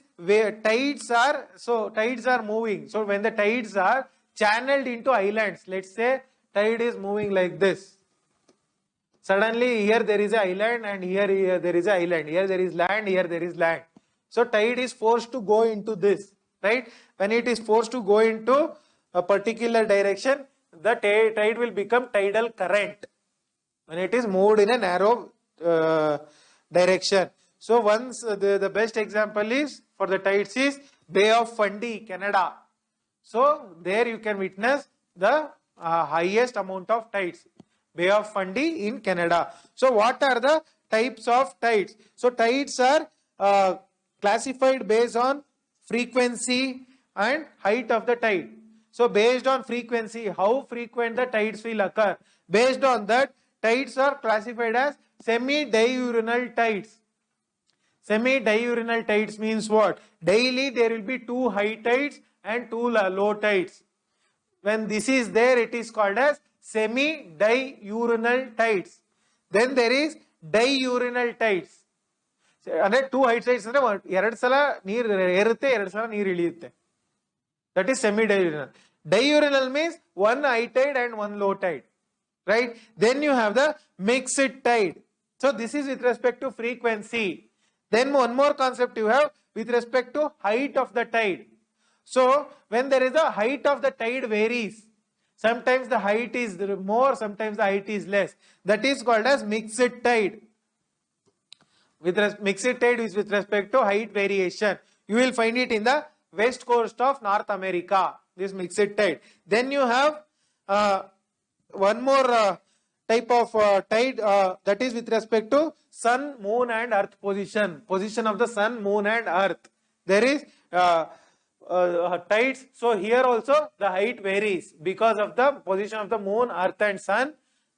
tides are moving. So when the tides are channeled into islands, let's say tide is moving like this. Suddenly here there is an island, and here there is an island. Here there is land, here there is land. So tide is forced to go into this, right? When it is forced to go into a particular direction, the tide will become tidal current when it is moved in a narrow direction. So once the best example is for the tides is Bay of Fundy, Canada. So there you can witness the highest amount of tides. Bay of Fundy in Canada. So what are the types of tides? So tides are classified based on frequency and height of the tide. So based on frequency, how frequent the tides will occur. Based on that, tides are classified as semi-diurnal tides. Semi-diurnal tides means what? Daily there will be 2 high tides and 2 low tides. When this is there, it is called as semi-diurnal tides. Then there is diurnal tides. ಅಂದರೆ 2 high tides ಅಂದ್ರೆ 2 ಸಲ ನೀರು ಏರುತ್ತೆ 2 ಸಲ ನೀರು ಇಳಿಯುತ್ತೆ. That is semi-diurnal. Diurnal means 1 high tide and 1 low tide. Right? Then you have the mixed tide. So this is with respect to frequency. Then one more concept you have with respect to height of the tide. So when there is a height of the tide varies. Sometimes the height is more, sometimes the height is less. That is called as mixed tide. Mixed tide is with respect to height variation. You will find it in the west coast of North America. This mixed tide. Then you have one more type of tide that is with respect to sun, moon and earth position. Position of the sun, moon and earth. There is tides. So here also the height varies because of the position of the moon, earth and sun.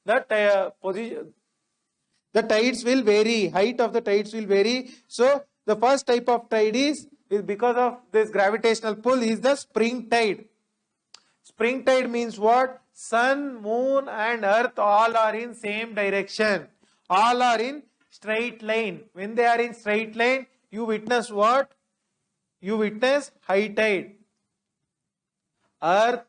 The tides will vary. Height of the tides will vary. So the first type of tide is because of this gravitational pull is the spring tide. Spring tide means what? Sun, moon and earth all are in same direction. All are in straight line. When they are in straight line, you witness what? You witness high tide. Earth,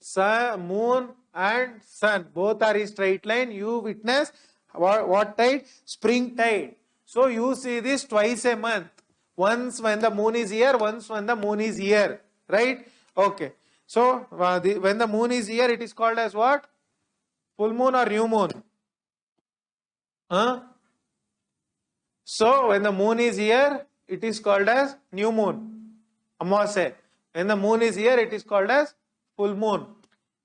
sun, moon and sun both are in straight line. You witness what tide? Spring tide. So you see this twice a month. Once when the moon is here, once when the moon is here. Right? Okay. So when the moon is here, it is called as what? Full moon or new moon? So when the moon is here, it is called as new moon. Amavasya. When the moon is here, it is called as full moon.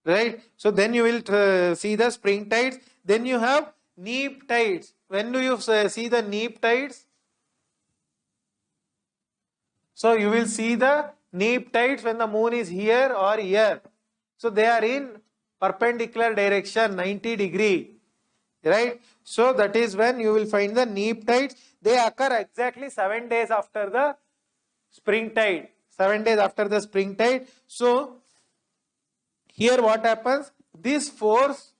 Right? So then you will see the spring tides. Then you have neap tides. When do you see the neap tides? So you will see the neap tides when the moon is here or here. So they are in perpendicular direction, 90 degree. Right? So that is when you will find the neap tides. They occur exactly 7 days after the spring tide. 7 days after the spring tide. So here what happens? This force,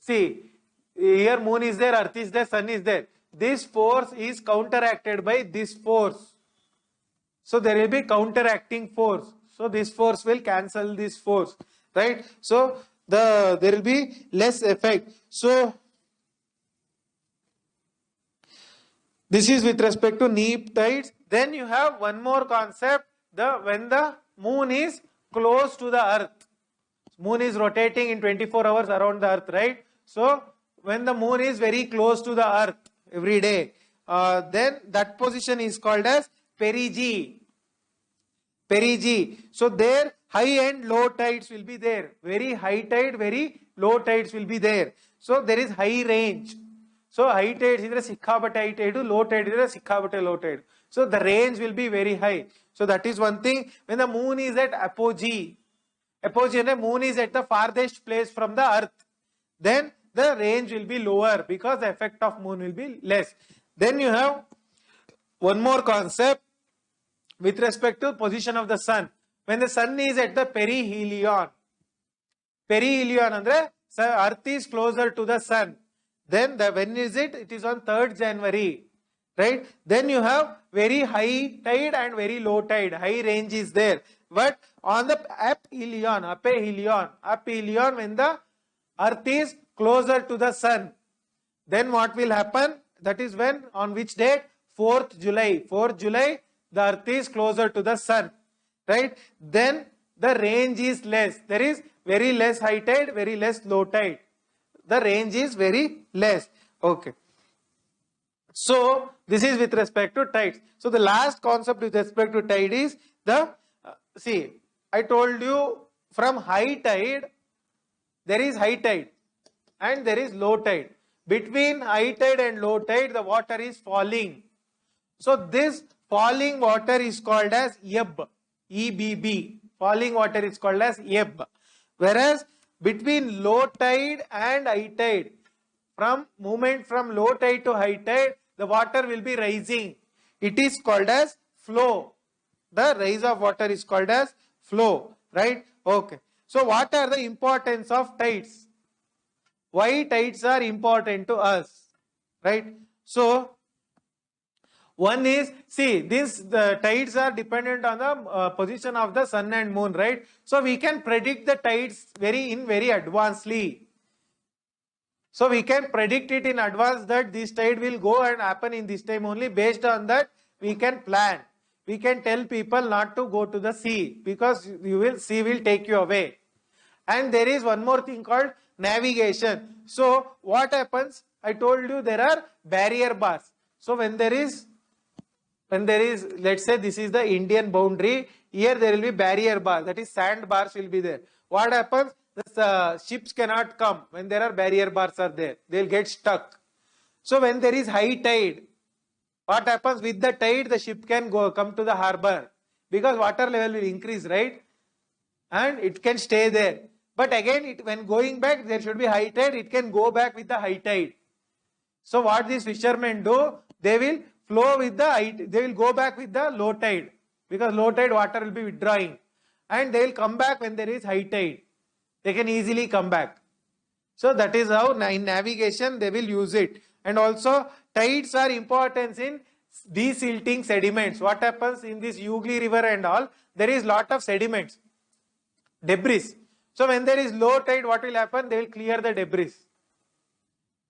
see, here moon is there, earth is there, sun is there. This force is counteracted by this force. So there will be counteracting force. So this force will cancel this force. Right? So there will be less effect. So this is with respect to neap tides. Then you have one more concept. When the moon is close to the earth. Moon is rotating in 24 hours around the earth, right? So when the moon is very close to the earth every day, then that position is called as perigee. Perigee. So there high and low tides will be there. Very high tide, very low tides will be there. So there is high range. So high tides is sikkapate high tide, low tide is sikkapate low tide. So the range will be very high. So that is one thing. When the moon is at apogee, apogee and the moon is at the farthest place from the earth, then the range will be lower because the effect of moon will be less. Then you have one more concept with respect to position of the sun. When the sun is at the perihelion, perihelion andre earth is closer to the sun. Then when is it? It is on 3rd January. Right? Then you have very high tide and very low tide. High range is there. But on the aphelion, when the earth is closer to the sun, then what will happen? That is when, on which date? 4th July. 4th July, the earth is closer to the sun. Right? Then the range is less. There is very less high tide, very less low tide. The range is very less. Okay. So this is with respect to tides. So the last concept with respect to tide is the, see, I told you from high tide, there is high tide and there is low tide. Between high tide and low tide, the water is falling. So this falling water is called as ebb, EBB. Falling water is called as ebb. Whereas between low tide and high tide, from movement from low tide to high tide, the water will be rising. It is called as flow. The rise of water is called as flow, right? Okay. So what are the importance of tides? Why tides are important to us, right? So one is, see, the tides are dependent on the position of the sun and moon, right? So we can predict the tides very advancedly. So we can predict it in advance that this tide will go and happen in this time only. Based on that, we can plan. We can tell people not to go to the sea because sea will take you away. And there is one more thing called navigation. So what happens? I told you there are barrier bars. So when there is, let's say this is the Indian boundary, here there will be barrier bars, that is sand bars will be there. What happens? The ships cannot come when there are barrier bars are there. They will get stuck. So when there is high tide, what happens? With the tide, the ship can come to the harbor because water level will increase, right? And it can stay there. But again, when going back, there should be high tide. It can go back with the high tide. So what these fishermen do? They will flow with the they will go back with the low tide because low tide water will be withdrawing, and they will come back when there is high tide. They can easily come back. So that is how in navigation they will use it. And also tides are important in desilting sediments. What happens in this Hooghly river and all? There is lot of sediments, debris. So when there is low tide, what will happen? They will clear the debris,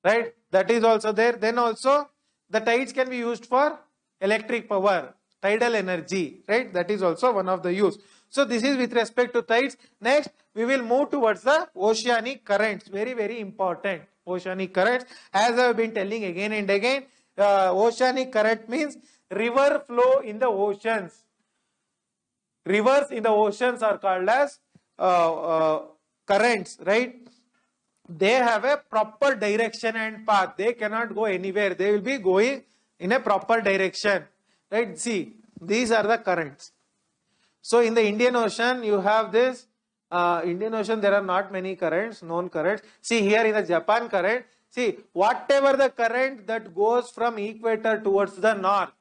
right? That is also there. Then also the tides can be used for electric power, tidal energy, right? That is also one of the use. So this is with respect to tides. Next, we will move towards the oceanic currents. Very important. Oceanic currents. As I have been telling again and again, oceanic current means river flow in the oceans. Rivers in the oceans are called as currents, right? They have a proper direction and path. They cannot go anywhere. They will be going in a proper direction, right? See, these are the currents. So in the Indian Ocean, you have this, Indian Ocean, there are not many currents, known currents. See here in the Japan current, see, whatever the current that goes from equator towards the north,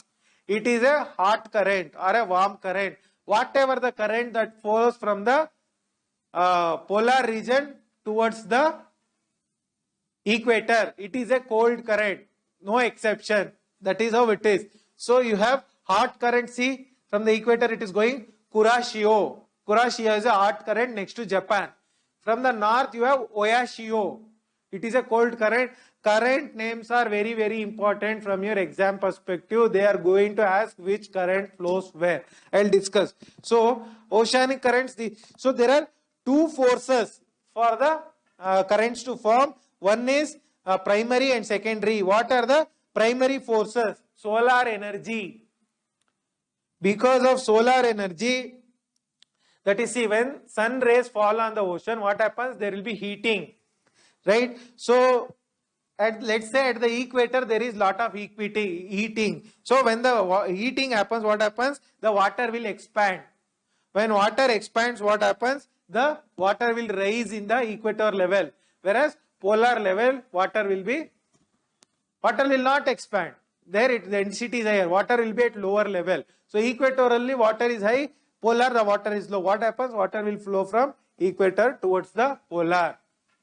it is a hot current or a warm current. Whatever the current that flows from the polar region towards the equator, it is a cold current, no exception. That is how it is. So you have hot current, see, from the equator it is going Kurashio. Kurashio is a hot current next to Japan. From the north you have Oyashio. It is a cold current. Current names are very important from your exam perspective. They are going to ask which current flows where. I will discuss. So oceanic currents. So there are two forces for the currents to form. One is primary and secondary. What are the primary forces? Solar energy. Because of solar energy, that is, see, when sun rays fall on the ocean, what happens? There will be heating, right? So let's say at the equator there is lot of heating. So when the heating happens, what happens? The water will expand. When water expands, what happens? The water will rise in the equator level, whereas polar level water will not expand. There the density is higher, water will be at lower level. So equatorially water is high, polar the water is low. What happens? Water will flow from equator towards the polar.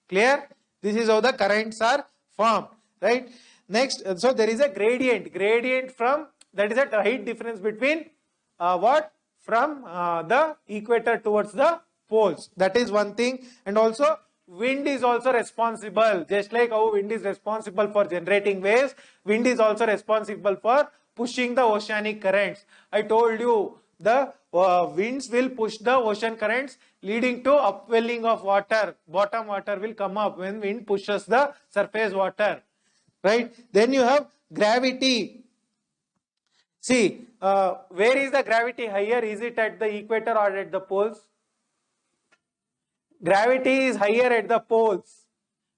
Clear? This is how the currents are formed, right? Next, so there is a gradient from, that is a height difference between from the equator towards the poles. That is one thing. And also wind is also responsible. Just like how wind is responsible for generating waves, wind is also responsible for pushing the oceanic currents. I told you the winds will push the ocean currents, leading to upwelling of water. Bottom water will come up when wind pushes the surface water, right? Then you have gravity. See, where is the gravity higher? Is it at the equator or at the poles? Gravity is higher at the poles,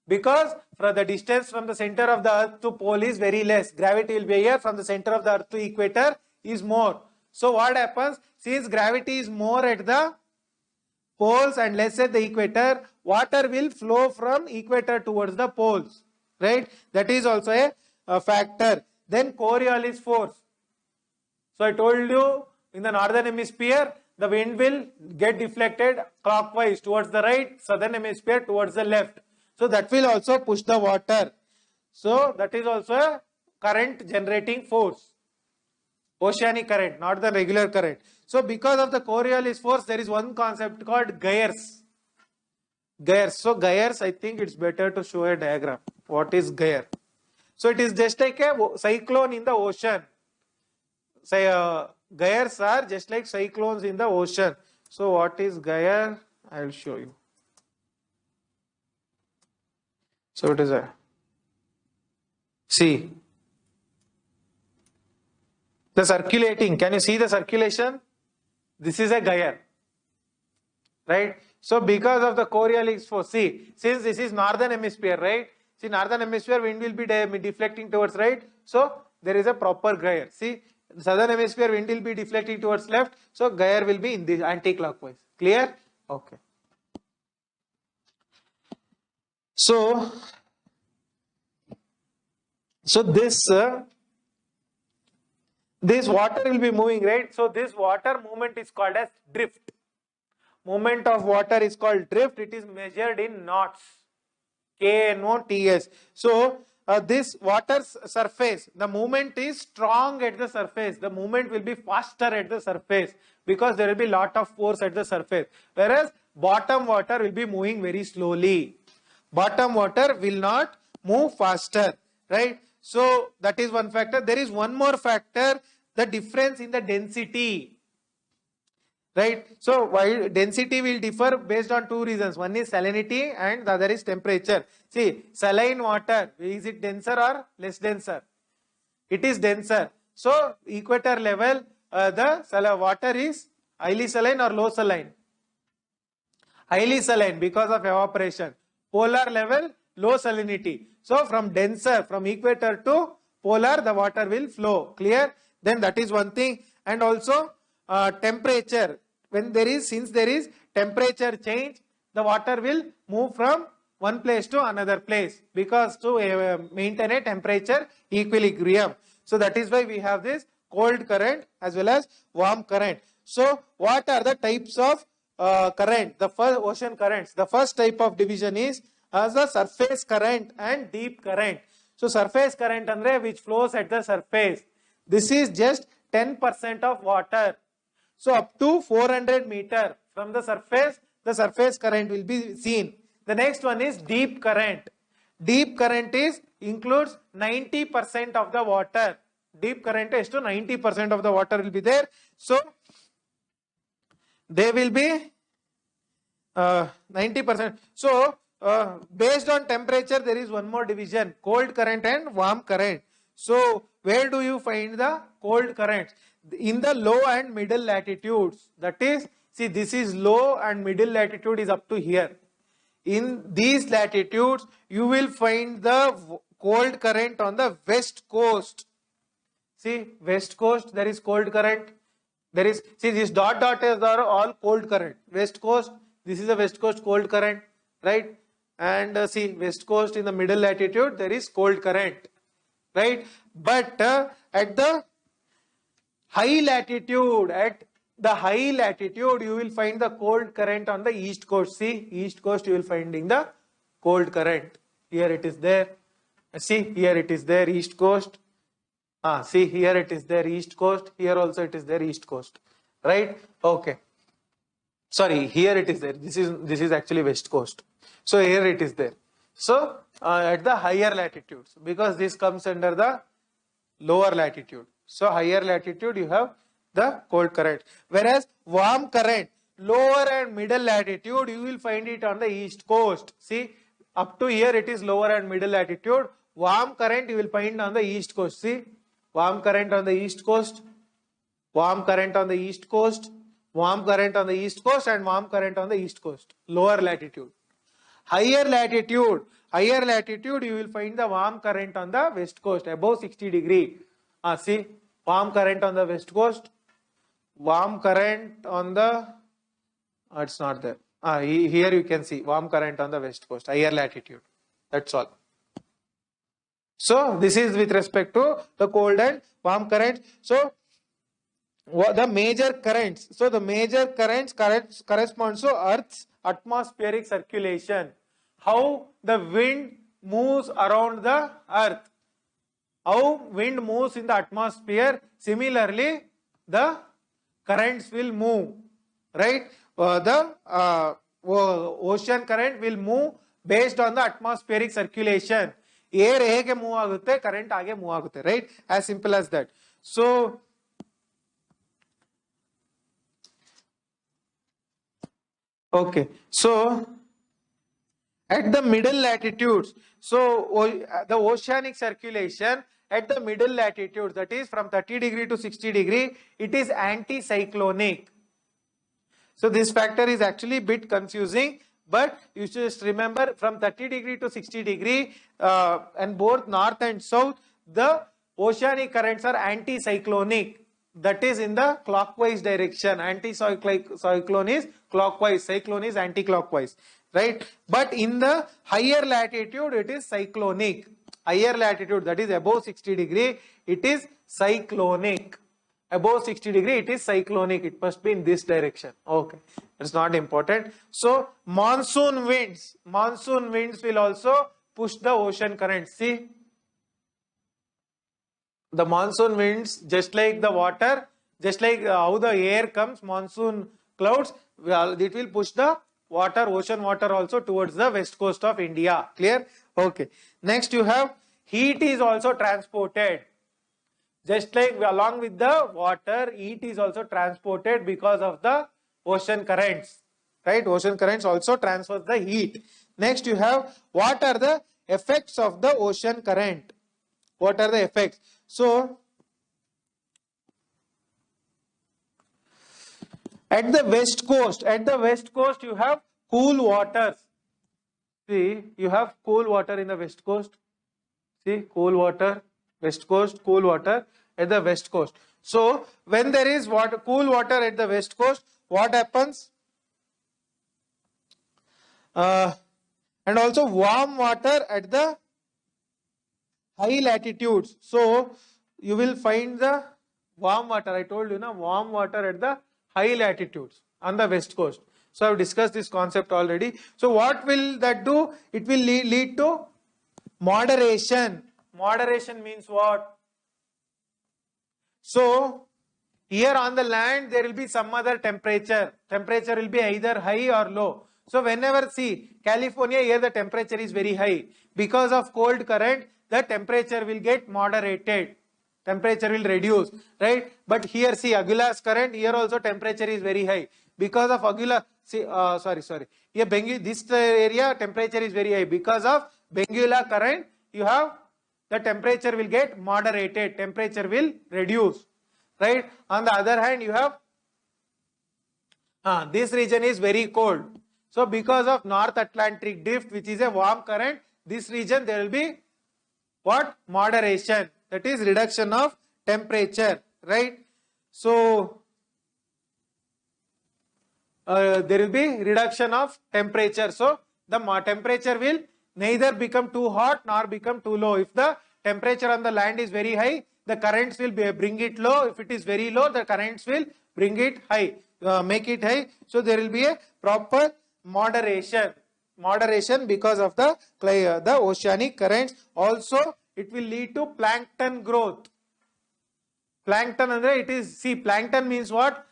because from the distance from the center of the earth to pole is very less. Gravity will be here. From the center of the earth to equator is more. So what happens? Since gravity is more at the poles and less at the equator, water will flow from equator towards the poles, right? That is also a factor. Then Coriolis force. So I told you, in the northern hemisphere, the wind will get deflected clockwise towards the right, southern hemisphere towards the left. So that will also push the water. So that is also a current generating force. Oceanic current, not the regular current. So because of the Coriolis force, there is one concept called gyres. Gyres. So gyres, I think it's better to show a diagram. What is gyre? So it is just like a cyclone in the ocean. Say gyres are just like cyclones in the ocean. So what is gyre? I'll show you. So it is a, see, the circulating, can you see the circulation? This is a gyre, right? So because of the Coriolis force, see, since this is northern hemisphere, right? See, northern hemisphere wind will be deflecting towards right. So there is a proper gyre. See, southern hemisphere wind will be deflecting towards left. So gyre will be in the anti-clockwise. Clear? Okay. So this water will be moving, right? So this water movement is called as drift. Movement of water is called drift. It is measured in knots. K-N-O-T-S. So this water surface, the movement is strong at the surface. The movement will be faster at the surface because there will be lot of force at the surface. Whereas bottom water will be moving very slowly. Bottom water will not move faster, right? So that is one factor. There is one more factor, the difference in the density, right? So while density will differ based on two reasons. One is salinity and the other is temperature. See, saline water, is it denser or less denser? It is denser. So equator level, the water is highly saline or low saline? Highly saline because of evaporation. Polar level, low salinity. So from denser, from equator to polar, the water will flow. Clear? Then that is one thing. And also temperature. When there is, since there is temperature change, the water will move from one place to another place because to maintain a temperature equilibrium. So that is why we have this cold current as well as warm current. So what are the types of current? The first ocean currents. The first type of division is as the surface current and deep current. So surface current andre which flows at the surface. This is just 10% of water. So up to 400 meter from the surface current will be seen. The next one is deep current. Deep current is includes 90% of the water. Deep current is to 90% of the water will be there. So they will be 90%. So based on temperature, there is one more division, cold current and warm current. So where do you find the cold currents? In the low and middle latitudes. That is, see, this is low and middle latitude is up to here. In these latitudes, you will find the cold current on the west coast. See, west coast, there is cold current. There is, see, these dot are all cold current. West coast, this is a west coast cold current, right? And see, west coast in the middle latitude, there is cold current, right? But at the high latitude, you will find the cold current on the east coast. See, east coast you will finding the cold current. Here it is there. See, here it is there, east coast. See, here it is there, east coast. Here also it is there, east coast, right? Okay. Sorry, here it is there. This is actually west coast. So here it is there. So at the higher latitudes, because this comes under the lower latitude. So higher latitude you have the cold current. Whereas warm current, lower and middle latitude, you will find it on the east coast. See, up to here it is lower and middle latitude. Warm current you will find on the east coast. See, warm current on the east coast, warm current on the east coast, warm current on the east coast, and warm current on the east coast, lower latitude. Higher latitude, you will find the warm current on the west coast, above 60 degree. See, warm current on the west coast, warm current on the, it's not there. Here you can see warm current on the west coast, higher latitude. That's all. So this is with respect to the cold and warm current. So the major currents. So the major currents corresponds to Earth's atmospheric circulation. How the wind moves around the Earth. How wind moves in the atmosphere. Similarly, the currents will move. Right? The ocean current will move based on the atmospheric circulation. Air hege move agutte, current aage move agutte. Right? As simple as that. So okay, so at the middle latitudes, so the oceanic circulation at the middle latitudes, that is from 30 degree to 60 degree, it is anticyclonic. So this factor is actually a bit confusing, but you just remember from 30 degree to 60 degree and both north and south, the oceanic currents are anticyclonic. That is in the clockwise direction. Anticyclone is clockwise, cyclone is anti-clockwise, right? But in the higher latitude, it is cyclonic. Higher latitude, that is above 60 degree, it is cyclonic. Above 60 degree, it is cyclonic. It must be in this direction. Okay, it's not important. So monsoon winds will also push the ocean currents. See, the monsoon winds, just like the water, just like how the air comes, monsoon clouds, it will push the water, ocean water also towards the west coast of India. Clear? Okay. Next you have heat is also transported. Just like along with the water, heat is also transported because of the ocean currents. Right? Ocean currents also transfer the heat. Next you have what are the effects of the ocean current? What are the effects? So, at the west coast you have cool waters. See, you have cool water in the west coast. See, cool water, west coast, cool water at the west coast. So, when there is cool water at the west coast, what happens? And also warm water at the high latitudes. So you will find the warm water. I told you, warm water at the high latitudes on the west coast. So I have discussed this concept already. So what will that do? It will lead to moderation. Moderation means what? So here on the land there will be some other temperature. Temperature will be either high or low. So whenever, see, California, here the temperature is very high. Because of cold current, the temperature will get moderated. Temperature will reduce, right? But here, see, Aguilar's current, here also temperature is very high. Because of Aguilar, see, here this area temperature is very high. Because of Benguela current, you have the temperature will get moderated. Temperature will reduce, right? On the other hand, you have this region is very cold. So because of North Atlantic drift, which is a warm current, this region there will be what? Moderation. That is reduction of temperature, right? So there will be reduction of temperature. So the temperature will neither become too hot nor become too low. If the temperature on the land is very high, the currents will bring it low. If it is very low, the currents will bring it high, make it high. So there will be a proper moderation. Moderation because of the oceanic currents. Also, it will lead to plankton growth. Plankton, it is, see, plankton means what?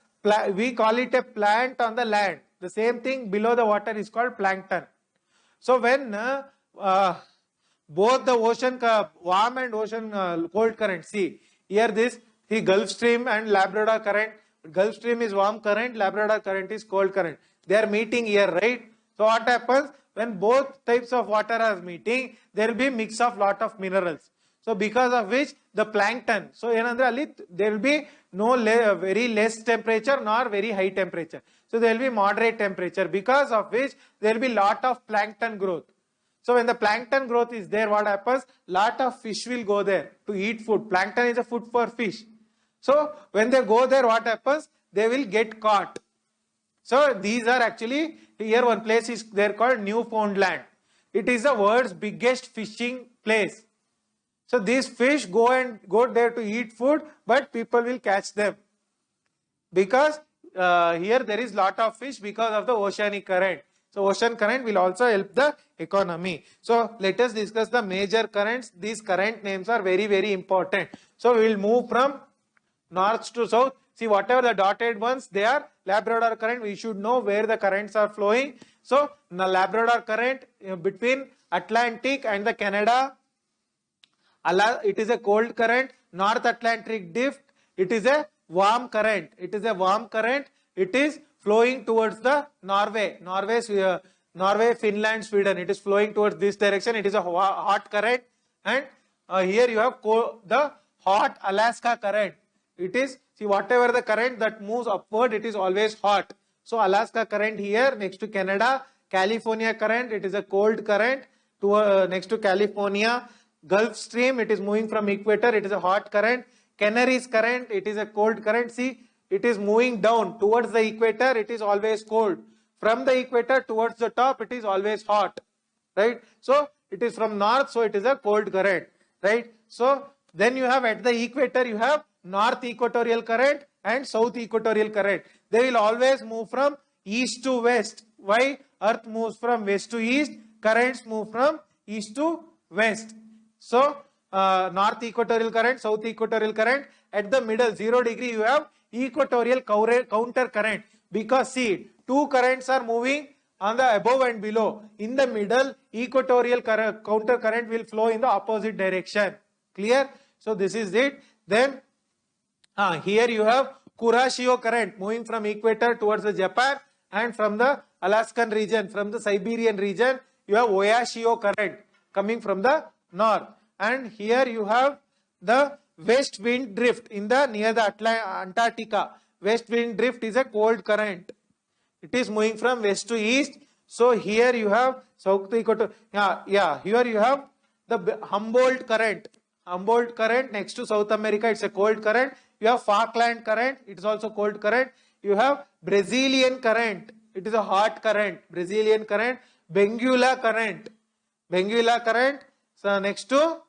We call it a plant on the land. The same thing below the water is called plankton. So when both the ocean warm and ocean cold current, see, here this See, Gulf Stream and Labrador current. Gulf Stream is warm current, Labrador current is cold current. They are meeting here, right? So what happens when both types of water are meeting? There will be mix of lot of minerals. So because of which the plankton. So there will be no very less temperature nor very high temperature. So there will be moderate temperature, because of which there will be lot of plankton growth. So when the plankton growth is there, what happens? Lot of fish will go there to eat food. Plankton is a food for fish. So when they go there, what happens? They will get caught. So these are actually, here one place is there called Newfoundland. It is the world's biggest fishing place. So these fish go there to eat food, but people will catch them. Because here there is lot of fish because of the oceanic current. So ocean current will also help the economy. So let us discuss the major currents. These current names are very, very important. So we will move from north to south. See, whatever the dotted ones, they are Labrador current. We should know where the currents are flowing. So the Labrador current between Atlantic and the Canada, it is a cold current. North Atlantic drift, it is a warm current. It is a warm current. It is flowing towards the Norway, Finland, Sweden. It is flowing towards this direction. It is a hot current. And here you have the hot Alaska current. It is, see, whatever the current that moves upward, it is always hot. So Alaska current here next to Canada. California current, it is a cold current next to California. Gulf Stream, it is moving from equator, it is a hot current. Canaries current, it is a cold current. See, it is moving down towards the equator, it is always cold. From the equator towards the top, it is always hot, right? So it is from north, so it is a cold current, right? So then you have at the equator, you have north equatorial current and south equatorial current. They will always move from east to west. Why? Earth moves from west to east, currents move from east to west. So north equatorial current, south equatorial current. At the middle 0 degree, you have equatorial counter current, because see, two currents are moving on the above and below. In the middle, equatorial counter current will flow in the opposite direction. Clear? So this is it. Then here you have Kuroshio current moving from equator towards the Japan, and from the Alaskan region, from the Siberian region, you have Oyashio current coming from the north. And here you have the west wind drift in the near the Antarctica. West wind drift is a cold current. It is moving from west to east. So here you have south equator. Here you have the Humboldt current. Humboldt current next to South America, it's a cold current. You have Falkland current, it is also cold current. You have Brazilian current, it is a hot current. Brazilian current. Benguela current. Benguela current. So next to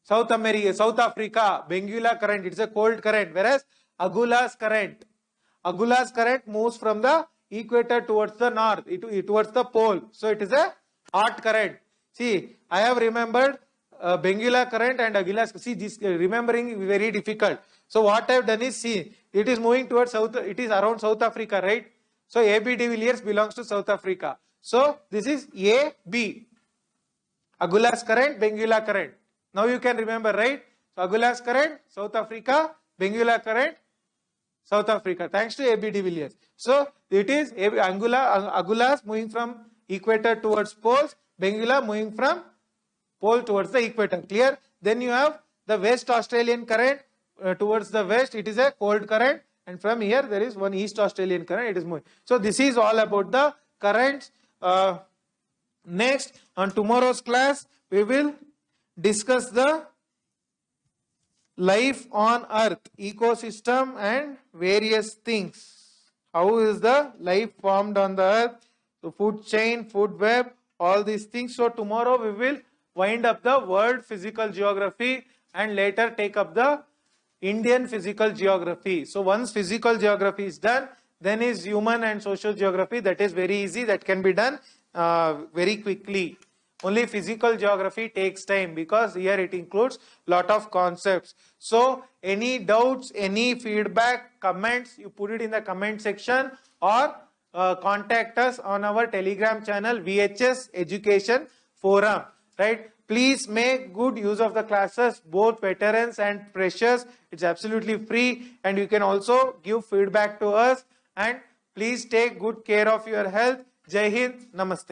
South Africa, Benguela current, it is a cold current. Whereas Agulhas current moves from the equator towards the north, towards the pole. So it is a hot current. See, I have remembered Benguela current and Agulhas. See, this remembering is very difficult. So what I have done is, see, it is moving towards south, it is around South Africa, right? So AB de Villiers belongs to South Africa. So this is AB. Agulhas current, Benguela current. Now you can remember, right? So Agulhas current, South Africa, Benguela current, South Africa, thanks to AB de Villiers. So it is Agulhas moving from equator towards poles, Benguela moving from pole towards the equator. Clear? Then you have the West Australian current towards the west, it is a cold current, and from here there is one East Australian current, it is moving. So this is all about the currents. Next, on tomorrow's class, we will discuss the life on earth, ecosystem and various things. How is the life formed on the earth? So food chain, food web, all these things. So tomorrow we will wind up the world physical geography and later take up the Indian physical geography. So once physical geography is done, then is human and social geography. That is very easy. That can be done very quickly. Only physical geography takes time, because here it includes lot of concepts. So any doubts, any feedback, comments, you put it in the comment section, or contact us on our Telegram channel, VHS Education Forum. right? Please make good use of the classes, both veterans and freshers. It's absolutely free, and you can also give feedback to us. And please take good care of your health. Jai Hind, Namaste.